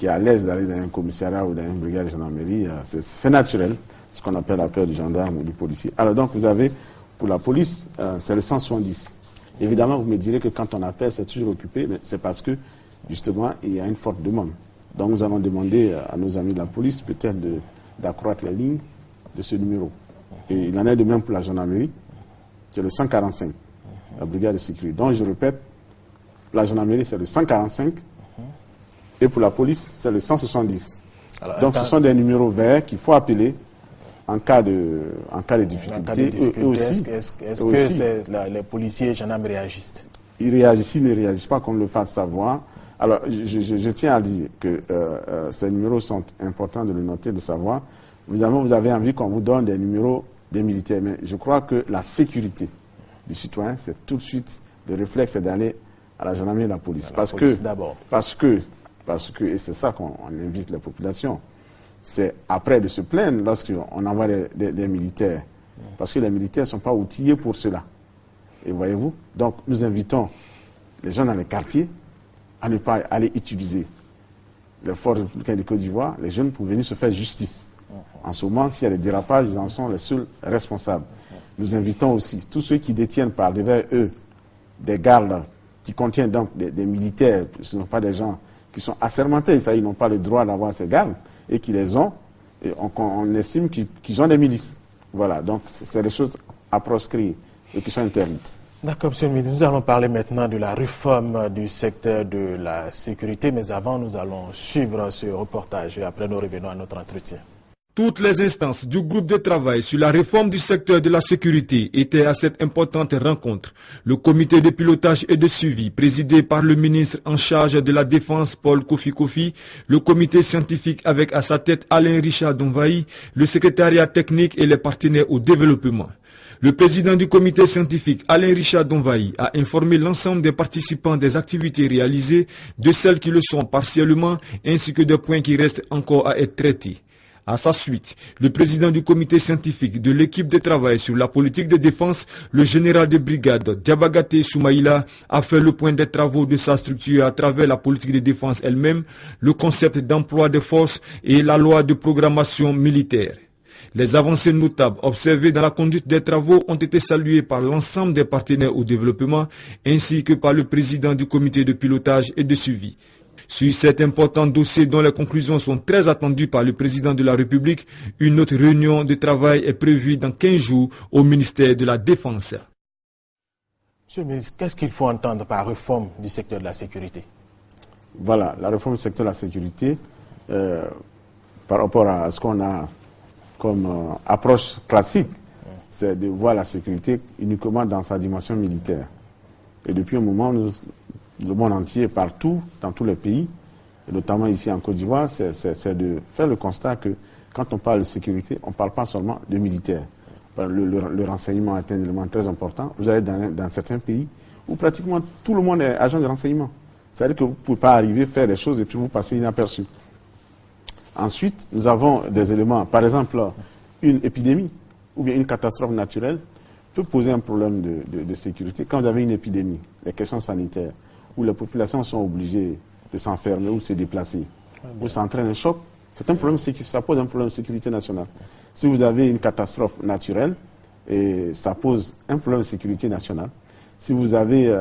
à l'aise d'aller dans un commissariat ou dans une brigade de gendarmerie. C'est naturel, ce qu'on appelle la peur du gendarme ou du policier. Alors donc, vous avez, pour la police, c'est le 170. Évidemment, vous me direz que quand on appelle, c'est toujours occupé, mais c'est parce que, justement, il y a une forte demande. Donc, nous allons demander à nos amis de la police, peut-être, d'accroître les lignes de ce numéro. Et il en est de même pour la gendarmerie, qui est le 145, la brigade de sécurité. Donc, je répète, la gendarmerie, c'est le 145, et pour la police, c'est le 170. Alors, donc, ce sont des numéros verts qu'il faut appeler en cas de difficulté. Est-ce que les policiers et les gendarmes réagissent? Ils réagissent, ils ne réagissent pas, qu'on le fasse savoir. Alors, je tiens à dire que ces numéros sont importants de le noter, de savoir. Évidemment, vous avez envie qu'on vous donne des numéros des militaires, mais je crois que la sécurité du citoyen, c'est tout de suite, le réflexe, c'est d'aller à la gendarmerie et à la police. Parce que, et c'est ça qu'on invite la population, c'est après de se plaindre lorsqu'on envoie des militaires. Parce que les militaires ne sont pas outillés pour cela. Et voyez-vous, donc nous invitons les gens dans les quartiers à ne pas aller utiliser les forces républicaines de Côte d'Ivoire, les jeunes, pour venir se faire justice. En ce moment, s'il y a des dérapages, ils en sont les seuls responsables. Nous invitons aussi tous ceux qui détiennent par devers eux des gardes qui contiennent donc des militaires, ce ne sont pas des gens qui sont assermentés, c'est-à-dire qu'ils n'ont pas le droit d'avoir ces gardes, et qui les ont, et on estime qu'ils ont des milices. Voilà, donc c'est des choses à proscrire et qui sont interdites. D'accord, monsieur le ministre. Nous allons parler maintenant de la réforme du secteur de la sécurité, mais avant, nous allons suivre ce reportage et après, nous revenons à notre entretien. Toutes les instances du groupe de travail sur la réforme du secteur de la sécurité étaient à cette importante rencontre. Le comité de pilotage et de suivi, présidé par le ministre en charge de la Défense, Paul Kofi, le comité scientifique avec à sa tête Alain Richard Donvaï, le secrétariat technique et les partenaires au développement. Le président du comité scientifique, Alain Richard Donvaï, a informé l'ensemble des participants des activités réalisées, de celles qui le sont partiellement, ainsi que des points qui restent encore à être traités. À sa suite, le président du comité scientifique de l'équipe de travail sur la politique de défense, le général de brigade Diabagate Soumaïla, a fait le point des travaux de sa structure à travers la politique de défense elle-même, le concept d'emploi des forces et la loi de programmation militaire. Les avancées notables observées dans la conduite des travaux ont été saluées par l'ensemble des partenaires au développement ainsi que par le président du comité de pilotage et de suivi. Sur cet important dossier dont les conclusions sont très attendues par le président de la République, une autre réunion de travail est prévue dans 15 jours au ministère de la Défense. Monsieur le ministre, qu'est-ce qu'il faut entendre par réforme du secteur de la sécurité? Voilà, la réforme du secteur de la sécurité, par rapport à ce qu'on a comme approche classique, c'est de voir la sécurité uniquement dans sa dimension militaire. Et depuis un moment, le monde entier, partout, dans tous les pays, et notamment ici en Côte d'Ivoire, c'est de faire le constat que quand on parle de sécurité, on ne parle pas seulement de militaires. Le renseignement est un élément très important. Vous allez dans certains pays, où pratiquement tout le monde est agent de renseignement. C'est-à-dire que vous ne pouvez pas arriver, faire des choses et puis vous passez inaperçu. Ensuite, nous avons des éléments, par exemple, une épidémie ou bien une catastrophe naturelle peut poser un problème de sécurité. Quand vous avez une épidémie, les questions sanitaires, où les populations sont obligées de s'enfermer ou de se déplacer, où ça entraîne un choc, c'est un problème, ça pose un problème de sécurité nationale. Si vous avez une catastrophe naturelle, et ça pose un problème de sécurité nationale. Si vous avez,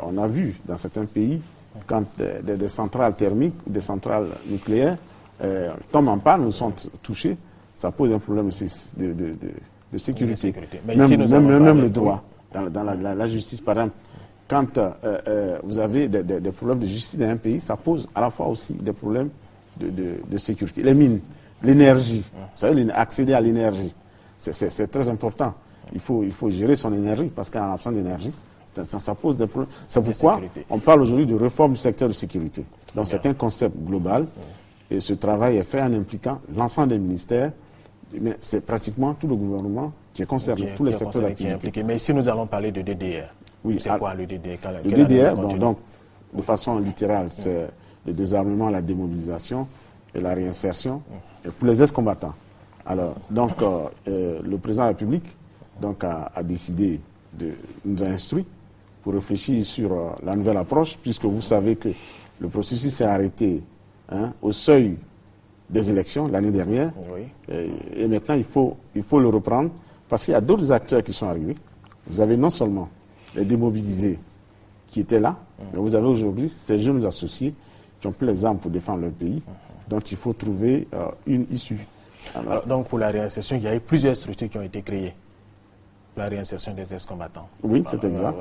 on a vu dans certains pays, quand des centrales thermiques ou des centrales nucléaires tombent en panne ou sont touchées, ça pose un problème de sécurité. Mais ici, même le droit, dans la justice, par exemple, quand vous avez des problèmes de justice dans un pays, ça pose à la fois aussi des problèmes de sécurité. Les mines, l'énergie, vous savez, accéder à l'énergie, c'est très important. Il faut gérer son énergie, parce qu'en absence d'énergie, ça pose des problèmes. C'est pourquoi on parle aujourd'hui de réforme du secteur de sécurité. Donc c'est un concept global, et ce travail est fait en impliquant l'ensemble des ministères, mais c'est pratiquement tout le gouvernement qui est concerné, tous les secteurs d'activité. Mais ici, nous allons parler de DDR. Oui, c'est quoi le DDR? Le DDR, donc, de façon littérale, c'est le désarmement, la démobilisation et la réinsertion et pour les ex-combattants. Alors, donc, le président de la République donc, a décidé nous a instruit pour réfléchir sur la nouvelle approche, puisque vous savez que le processus s'est arrêté au seuil des élections l'année dernière. Oui. Et maintenant, il faut le reprendre, parce qu'il y a d'autres acteurs qui sont arrivés. Vous avez non seulement les démobilisés qui étaient là, mais vous avez aujourd'hui ces jeunes associés qui ont pris les armes pour défendre leur pays. Donc, il faut trouver une issue. Alors, donc, pour la réinsertion, il y a eu plusieurs structures qui ont été créées. La réinsertion des ex-combattants. Oui, c'est exact.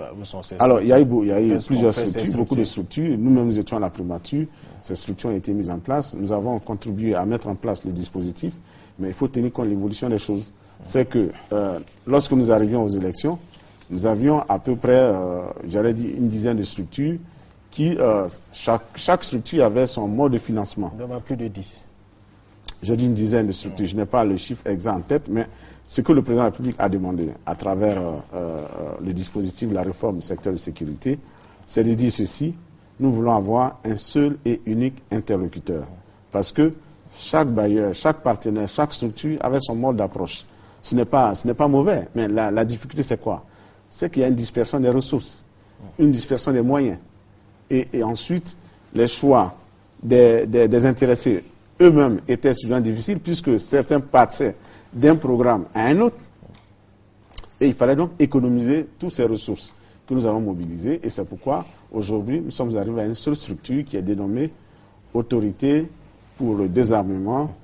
Alors, il y a eu plusieurs structures, beaucoup de structures. Nous-mêmes, nous étions à la primature. Ces structures ont été mises en place. Nous avons contribué à mettre en place le dispositif, mais il faut tenir compte de l'évolution des choses. C'est que lorsque nous arrivions aux élections, nous avions à peu près, j'allais dire, une dizaine de structures qui, chaque structure avait son mode de financement. Il y en a plus de 10. Je dis une dizaine de structures. Je n'ai pas le chiffre exact en tête, mais ce que le président de la République a demandé à travers le dispositif de la réforme du secteur de sécurité, c'est de dire ceci: nous voulons avoir un seul et unique interlocuteur. Parce que chaque bailleur, chaque partenaire, chaque structure avait son mode d'approche. Ce n'est pas mauvais, mais la difficulté, c'est quoi? C'est qu'il y a une dispersion des ressources, une dispersion des moyens. Et ensuite, les choix des intéressés eux-mêmes étaient souvent difficiles, puisque certains passaient d'un programme à un autre. Et il fallait donc économiser toutes ces ressources que nous avons mobilisées. Et c'est pourquoi, aujourd'hui, nous sommes arrivés à une seule structure qui est dénommée Autorité pour le désarmement,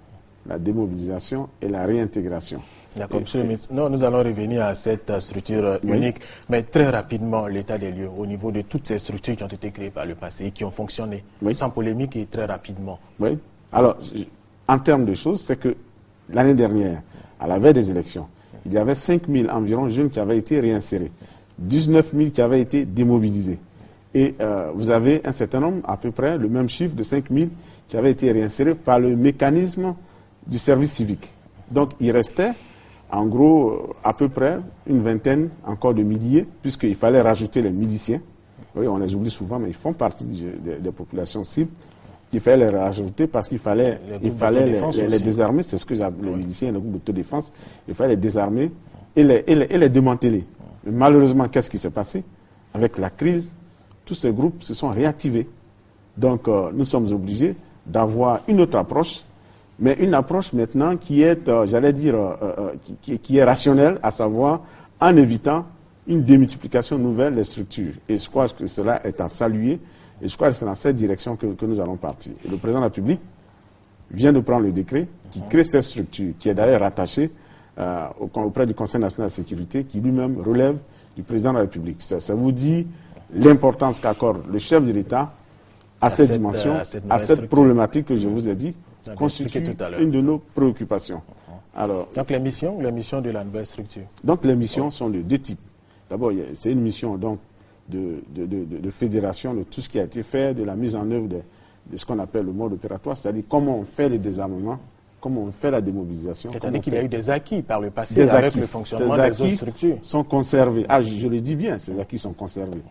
la démobilisation et la réintégration. D'accord, monsieur le ministre. Non, nous allons revenir à cette structure unique, mais très rapidement, l'état des lieux, au niveau de toutes ces structures qui ont été créées par le passé et qui ont fonctionné, sans polémique et très rapidement. Oui. Alors, en termes de choses, c'est que l'année dernière, à la veille des élections, il y avait 5 000 environ jeunes qui avaient été réinsérés, 19 000 qui avaient été démobilisés. Et vous avez un certain nombre, à peu près le même chiffre de 5 000 qui avaient été réinsérés par le mécanisme du service civique. Donc, il restait, en gros, à peu près une vingtaine encore de milliers, puisqu'il fallait rajouter les miliciens. Oui, on les oublie souvent, mais ils font partie des populations cibles. Il fallait les rajouter parce qu'il fallait les désarmer. C'est ce que j'appelle les miliciens, les groupes d'autodéfense. Il fallait les désarmer et les démanteler. Mais malheureusement, qu'est-ce qui s'est passé? Avec la crise, tous ces groupes se sont réactivés. Donc, nous sommes obligés d'avoir une autre approche, mais une approche maintenant qui est, j'allais dire, qui est rationnelle, à savoir en évitant une démultiplication nouvelle des structures. Et je crois que cela est à saluer. Et je crois que c'est dans cette direction que nous allons partir. Et le président de la République vient de prendre le décret qui crée cette structure, qui est d'ailleurs rattachée auprès du Conseil national de sécurité, qui lui-même relève du président de la République. Ça vous dit l'importance qu'accorde le chef de l'État à cette dimension, à cette problématique que je vous ai dit, constitue une de nos préoccupations. Alors, donc les missions de la nouvelle structure. Donc les missions sont de deux types. D'abord, c'est une mission donc de fédération de tout ce qui a été fait, de la mise en œuvre de ce qu'on appelle le mode opératoire, c'est-à-dire comment on fait le désarmement, comment on fait la démobilisation. C'est-à-dire qu'il y a eu des acquis par le passé avec le fonctionnement des autres structures. Sont conservés. Ah, je le dis bien, ces acquis sont conservés.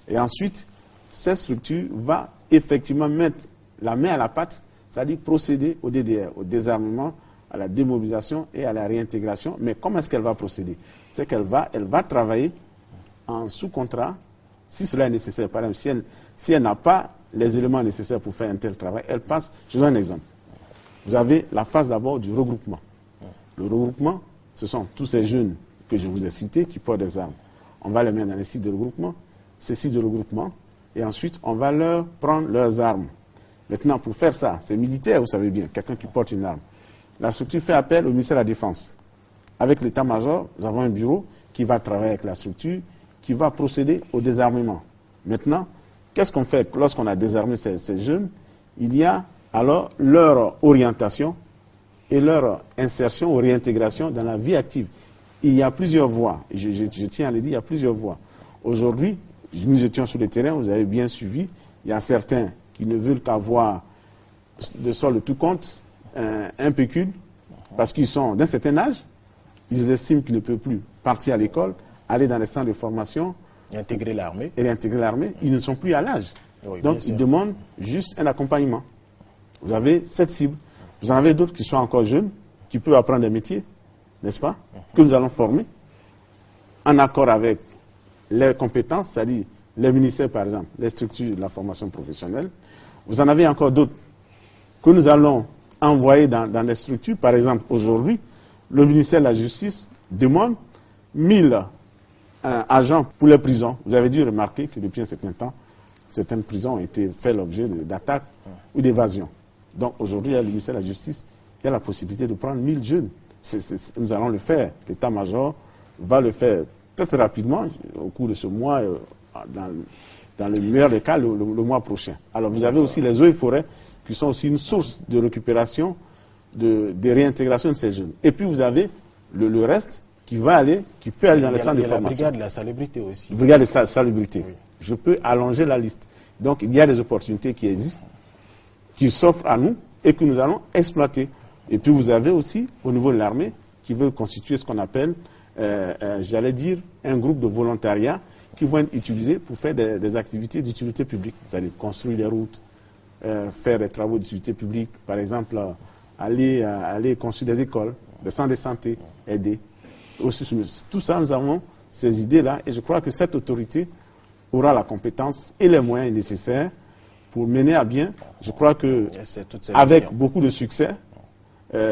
Et ensuite, cette structure va effectivement mettre la main à la pâte, c'est-à-dire procéder au DDR, au désarmement, à la démobilisation et à la réintégration. Mais comment est-ce qu'elle va procéder? C'est qu'elle va travailler en sous-contrat, si cela est nécessaire. Par exemple, si elle n'a pas les éléments nécessaires pour faire un tel travail, elle passe. Je donne un exemple. Vous avez la phase d'abord du regroupement. Le regroupement, ce sont tous ces jeunes que je vous ai cités qui portent des armes. On va les mettre dans les sites de regroupement, ces sites de regroupement, et ensuite on va leur prendre leurs armes. Maintenant, pour faire ça, c'est militaire, vous savez bien, quelqu'un qui porte une arme. La structure fait appel au ministère de la Défense. Avec l'état-major, nous avons un bureau qui va travailler avec la structure, qui va procéder au désarmement. Maintenant, qu'est-ce qu'on fait lorsqu'on a désarmé ces jeunes? Il y a alors leur orientation et leur insertion ou réintégration dans la vie active. Il y a plusieurs voies, je tiens à le dire, il y a plusieurs voies. Aujourd'hui, nous étions sur le terrain, vous avez bien suivi, il y a certains qui ne veulent qu'avoir de solde de tout compte, un pécule, parce qu'ils sont d'un certain âge, ils estiment qu'ils ne peuvent plus partir à l'école, aller dans les centres de formation, intégrer l'armée. Et réintégrer l'armée, ils ne sont plus à l'âge. Oui, donc ils demandent juste un accompagnement. Vous avez cette cible. Vous en avez d'autres qui sont encore jeunes, qui peuvent apprendre des métiers, n'est-ce pas, que nous allons former, en accord avec les compétences, c'est-à-dire les ministères, par exemple, les structures de la formation professionnelle. Vous en avez encore d'autres que nous allons envoyer dans des structures. Par exemple, aujourd'hui, le ministère de la Justice demande 1000 agents pour les prisons. Vous avez dû remarquer que depuis un certain temps, certaines prisons ont été fait l'objet d'attaques ou d'évasions. Donc aujourd'hui, le ministère de la Justice, il y a la possibilité de prendre 1000 jeunes. Nous allons le faire. L'état-major va le faire très rapidement, au cours de ce mois, dans le meilleur des cas, le mois prochain. Alors vous avez aussi les eaux et forêts, qui sont aussi une source de récupération, de réintégration de ces jeunes. Et puis vous avez le reste qui peut aller dans les centres de formation. La brigade de la salubrité aussi. Brigade de la salubrité. Oui. Je peux allonger la liste. Donc il y a des opportunités qui existent, qui s'offrent à nous et que nous allons exploiter. Et puis vous avez aussi, au niveau de l'armée, qui veut constituer ce qu'on appelle, j'allais dire, un groupe de volontariat qui vont être utilisés pour faire des activités d'utilité publique, c'est-à-dire construire des routes, faire des travaux d'utilité publique, par exemple, aller construire des écoles, des centres de santé, aider. Aussi, tout ça, nous avons ces idées-là, et je crois que cette autorité aura la compétence et les moyens nécessaires pour mener à bien, je crois que, avec beaucoup de succès,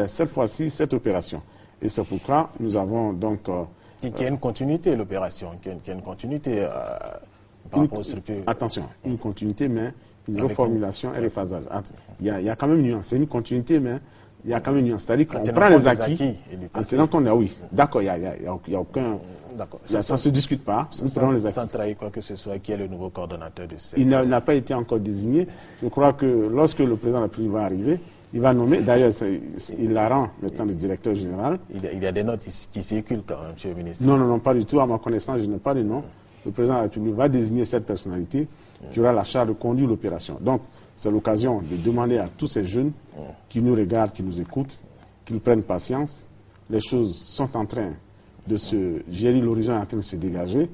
cette fois-ci, cette opération. Et c'est pourquoi nous avons donc... qu'il y a une continuité, l'opération, qu'il y a une continuité par rapport aux structures. Attention, une continuité, mais une reformulation et rephasage. Il y a quand même une nuance. C'est une continuité, mais il y a quand même une nuance. C'est-à-dire qu'on prend les acquis. En tenant compte, oui, d'accord, il n'y a aucun... Ça ne se discute pas. Sans trahir quoi que ce soit, qui est le nouveau coordonnateur de cette... Il n'a pas été encore désigné. Je crois que lorsque le président de la République va arriver, il va nommer, d'ailleurs, il la rend maintenant le directeur général. Il y a des notes qui circulent quand même, monsieur le ministre. Non, pas du tout. À ma connaissance, je n'ai pas de nom. Le président de la République va désigner cette personnalité qui aura la charge de conduire l'opération. Donc, c'est l'occasion de demander à tous ces jeunes qui nous regardent, qui nous écoutent, qu'ils prennent patience. Les choses sont en train de se gérer, l'horizon est en train de se dégager,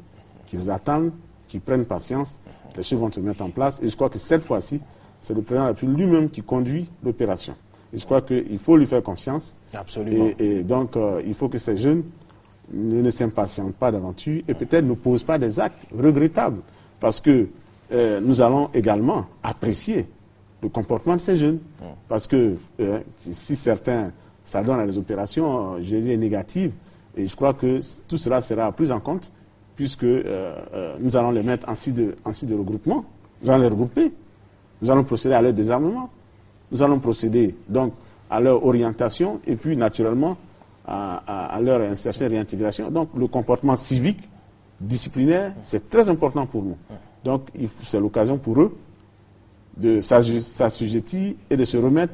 qu'ils attendent, qu'ils prennent patience. Les choses vont se mettre en place. Et je crois que cette fois-ci, c'est le président de la République lui-même qui conduit l'opération. Et je crois qu'il faut lui faire confiance. Absolument. Et donc, il faut que ces jeunes ne s'impatientent pas d'aventure et peut-être ne posent pas des actes regrettables. Parce que nous allons également apprécier le comportement de ces jeunes. Parce que si certains s'adonnent à des opérations, je dirais, négatives, et je crois que tout cela sera pris en compte, puisque nous allons les mettre en site de regroupement. Nous allons les regrouper. Nous allons procéder à leur désarmement. Nous allons procéder donc à leur orientation et puis naturellement à leur insertion et réintégration. Donc le comportement civique, disciplinaire, c'est très important pour nous. Donc c'est l'occasion pour eux de s'assujettir et de se remettre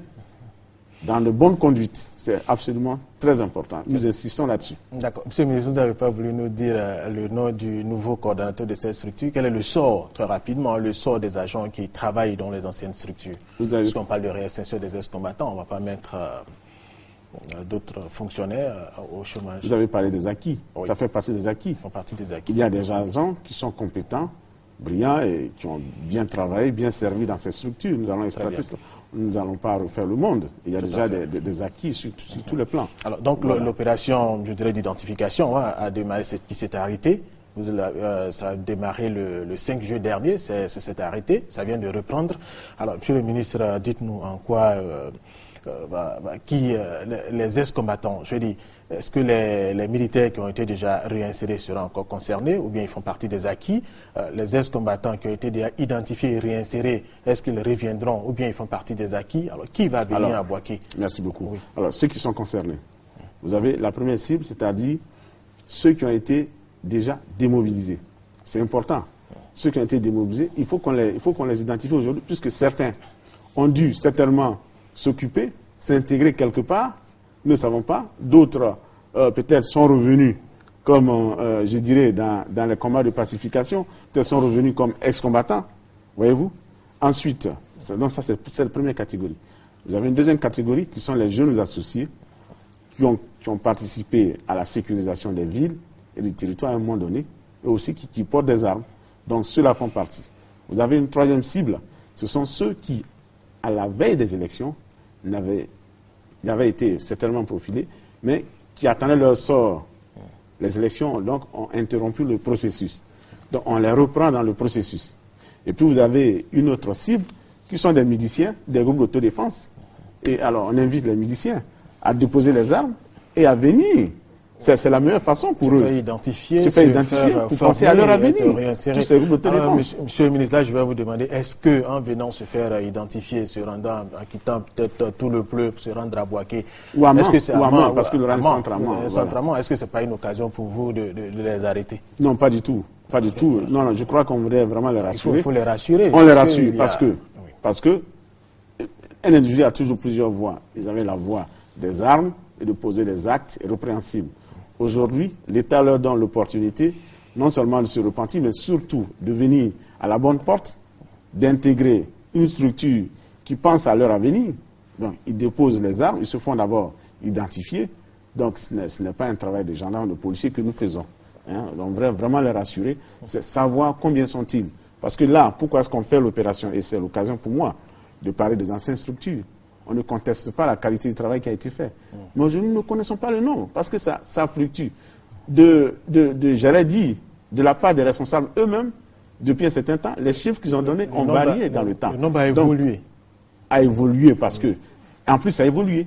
dans de bonnes conduites. C'est absolument très important. Nous insistons là-dessus. D'accord. Monsieur le ministre, vous n'avez pas voulu nous dire le nom du nouveau coordonnateur de cette structure. Quel est le sort, très rapidement, le sort des agents qui travaillent dans les anciennes structures? Puisqu'on parle de réinsertion des ex-combattants, on ne va pas mettre d'autres fonctionnaires au chômage. Vous avez parlé des acquis. Oui. Ça fait partie des acquis. Ça fait partie des acquis. Il y a des agents qui sont compétents, brillants et qui ont bien travaillé, bien servi dans ces structures. Nous allons exploiter cela. Nous n'allons pas refaire le monde. Il y a déjà des acquis sur tous les plans. Alors, donc l'opération, je dirais, d'identification a démarré, qui s'est arrêtée. Ça a démarré le 5 juillet dernier, c'est arrêté, ça vient de reprendre. Alors, Monsieur le ministre, dites-nous en quoi les ex-combattants, je dis, est-ce que les militaires qui ont été déjà réinsérés seront encore concernés ou bien ils font partie des acquis? Les ex-combattants qui ont été déjà identifiés et réinsérés, est-ce qu'ils reviendront ou bien ils font partie des acquis? Alors, qui va venir à Boaké? Merci beaucoup. Oui. Alors, ceux qui sont concernés, vous avez la première cible, c'est-à-dire ceux qui ont été déjà démobilisés. C'est important. Ceux qui ont été démobilisés, il faut qu'on les identifie aujourd'hui, puisque certains ont dû certainement s'occuper, s'intégrer quelque part, nous ne savons pas. D'autres, peut-être, sont revenus comme, je dirais, dans les combats de pacification, peut-être sont revenus comme ex-combattants, voyez-vous. Ensuite, donc ça c'est la première catégorie. Vous avez une deuxième catégorie qui sont les jeunes associés qui ont participé à la sécurisation des villes et des territoires à un moment donné, et aussi qui portent des armes. Donc ceux-là font partie. Vous avez une troisième cible, ce sont ceux qui, à la veille des élections, avaient été certainement profilés, mais qui attendaient leur sort. Les élections, donc, ont interrompu le processus. Donc on les reprend dans le processus. Et puis vous avez une autre cible, qui sont des miliciens, des groupes d'autodéfense. Et alors on invite les miliciens à déposer les armes et à venir. C'est la meilleure façon pour eux. Se faire identifier pour penser à leur avenir. Tous ces groupes d'autodéfense. Monsieur le ministre, là, je vais vous demander, est-ce qu'en venant se faire identifier, se rendant, en quittant peut-être tout le bleu pour se rendre à Boaké, est-ce que c'est parce que le centre est-ce que ce n'est pas une occasion pour vous de les arrêter? Non, pas du tout. Pas du tout. Non, je crois qu'on voudrait vraiment les rassurer. Il faut les rassurer. On les rassure parce que un individu a toujours plusieurs voies. Ils avaient la voie des armes et de poser des actes répréhensibles. Aujourd'hui, l'État leur donne l'opportunité non seulement de se repentir, mais surtout de venir à la bonne porte, d'intégrer une structure qui pense à leur avenir. Donc, ils déposent les armes, ils se font d'abord identifier. Donc, ce n'est pas un travail de gendarmes, de policiers que nous faisons. On devrait vraiment les rassurer, c'est savoir combien sont-ils. Parce que là, pourquoi est-ce qu'on fait l'opération? Et c'est l'occasion pour moi de parler des anciennes structures. On ne conteste pas la qualité du travail qui a été fait. Mais aujourd'hui, nous ne connaissons pas le nom, parce que ça fluctue. J'aurais dit, de la part des responsables eux-mêmes, depuis un certain temps, les chiffres qu'ils ont donnés ont varié dans le temps. Le nombre a évolué. Donc, a évolué parce que, en plus, ça a évolué.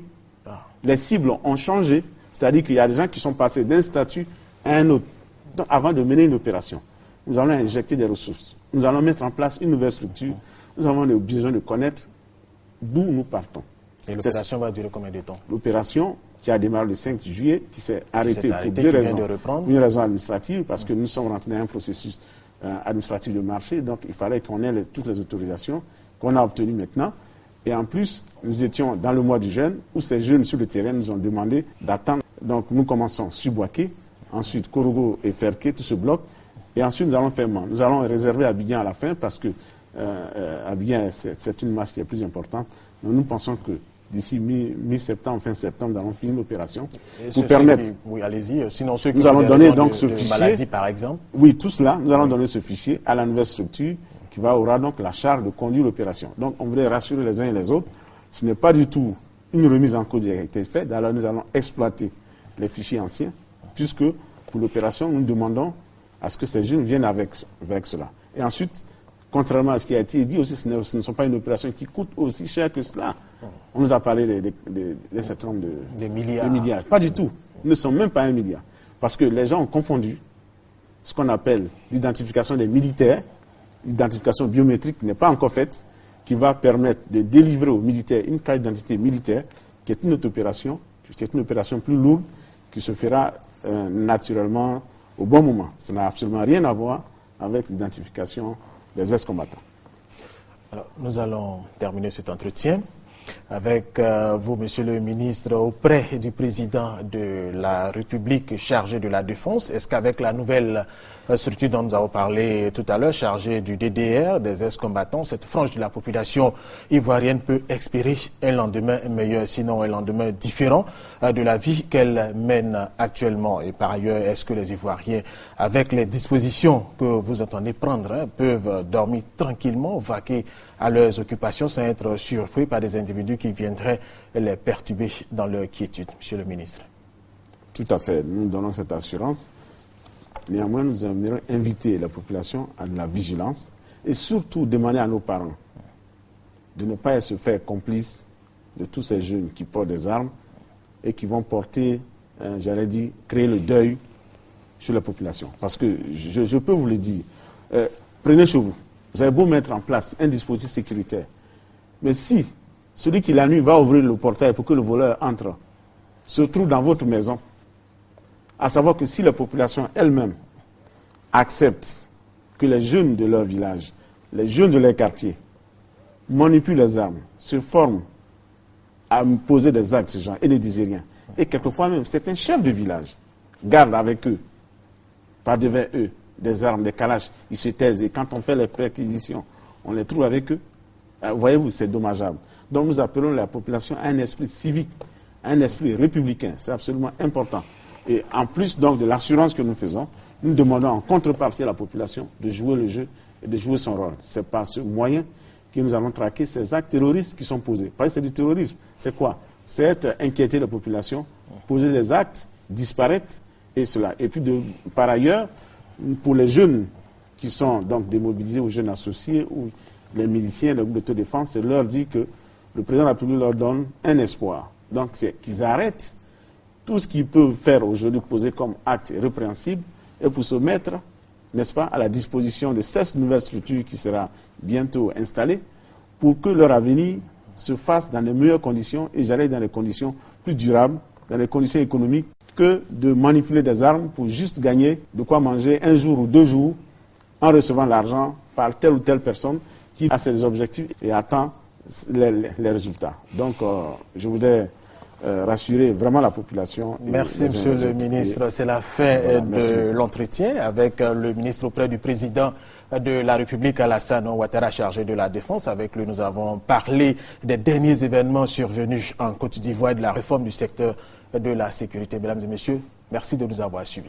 Les cibles ont changé, c'est-à-dire qu'il y a des gens qui sont passés d'un statut à un autre. Donc, avant de mener une opération, nous allons injecter des ressources. Nous allons mettre en place une nouvelle structure. Nous avons besoin de connaître d'où nous partons. Et l'opération va durer combien de temps? L'opération qui a démarré le 5 juillet, qui s'est arrêtée pour deux raisons. Une raison administrative, parce que nous sommes rentrés dans un processus administratif de marché, donc il fallait qu'on ait toutes les autorisations qu'on a obtenues maintenant. Et en plus, nous étions dans le mois du jeûne, où ces jeunes sur le terrain nous ont demandé d'attendre. Donc nous commençons sur Boaké, ensuite Korogo et Ferké, tout ce bloc, et ensuite nous allons faire Mans. Nous allons réserver Abidjan à la fin, parce que Abidjan, c'est une masse qui est plus importante. Mais nous pensons que d'ici mi-septembre, fin septembre, nous allons finir l'opération pour permettre. Oui, allez-y. Sinon, ceux qui nous allons donner donc ce fichier. Maladie, par exemple. Oui, tout cela, nous allons donner ce fichier à la nouvelle structure qui aura donc la charge de conduire l'opération. Donc, on voudrait rassurer les uns et les autres. Ce n'est pas du tout une remise en cause qui a été faite. Alors, nous allons exploiter les fichiers anciens, puisque pour l'opération, nous demandons à ce que ces jeunes viennent avec cela. Et ensuite, contrairement à ce qui a été dit aussi, ce ne sont pas une opération qui coûte aussi cher que cela. On nous a parlé d'un certain nombre de milliards. Pas du tout. Nous ne sommes même pas 1 milliard. Parce que les gens ont confondu ce qu'on appelle l'identification des militaires, l'identification biométrique qui n'est pas encore faite, qui va permettre de délivrer aux militaires une carte d'identité militaire, qui est une autre opération, qui est une opération plus lourde, qui se fera naturellement au bon moment. Ça n'a absolument rien à voir avec l'identification des ex-combattants. Alors, nous allons terminer cet entretien. Avec vous, Monsieur le ministre, auprès du président de la République chargé de la Défense, est-ce qu'avec la nouvelle structure dont nous avons parlé tout à l'heure, chargée du DDR, des ex-combattants, cette frange de la population ivoirienne peut espérer un lendemain meilleur, sinon un lendemain différent de la vie qu'elle mène actuellement? Et par ailleurs, est-ce que les Ivoiriens, avec les dispositions que vous entendez prendre, peuvent dormir tranquillement, vaquer à leurs occupations sans être surpris par des individus qui viendraient les perturber dans leur quiétude? Monsieur le ministre. Tout à fait, nous donnons cette assurance. Néanmoins, nous aimerions inviter la population à de la vigilance et surtout demander à nos parents de ne pas se faire complices de tous ces jeunes qui portent des armes et qui vont porter, j'allais dire, créer le deuil sur la population. Parce que je peux vous le dire, prenez chez vous, vous avez beau mettre en place un dispositif sécuritaire, mais si celui qui la nuit va ouvrir le portail pour que le voleur entre, se trouve dans votre maison, à savoir que si la population elle-même accepte que les jeunes de leur village, les jeunes de leur quartier, manipulent les armes, se forment à poser des actes, ce genre, et ne disent rien. Et quelquefois même, certains chefs de village gardent avec eux, par devant eux, des armes, des calaches, ils se taisent. Et quand on fait les perquisitions, on les trouve avec eux. Voyez-vous, c'est dommageable. Donc nous appelons la population à un esprit civique, à un esprit républicain. C'est absolument important. Et en plus donc de l'assurance que nous faisons, nous demandons en contrepartie à la population de jouer le jeu et de jouer son rôle. C'est par ce moyen que nous allons traquer ces actes terroristes qui sont posés. Parce que c'est du terrorisme. C'est quoi? C'est être inquiéter la population, poser des actes, disparaître et cela. Et puis par ailleurs, pour les jeunes qui sont donc démobilisés aux jeunes associés ou les miliciens, les groupes d'autodéfense, c'est leur dit que le président de la République leur donne un espoir. Donc c'est qu'ils arrêtent tout ce qu'ils peuvent faire aujourd'hui, poser comme acte répréhensible, et pour se mettre, n'est-ce pas, à la disposition de cette nouvelle structure qui sera bientôt installée, pour que leur avenir se fasse dans les meilleures conditions, et j'allais dans les conditions plus durables, dans les conditions économiques, que de manipuler des armes pour juste gagner de quoi manger un jour ou 2 jours en recevant l'argent par telle ou telle personne qui a ses objectifs et attend les résultats. Donc, je voudrais rassurer vraiment la population. Merci, Monsieur le ministre. C'est la fin de l'entretien avec le ministre auprès du président de la République, Alassane Ouattara, chargé de la Défense. Avec lui, nous avons parlé des derniers événements survenus en Côte d'Ivoire et de la réforme du secteur de la sécurité. Mesdames et messieurs, merci de nous avoir suivis.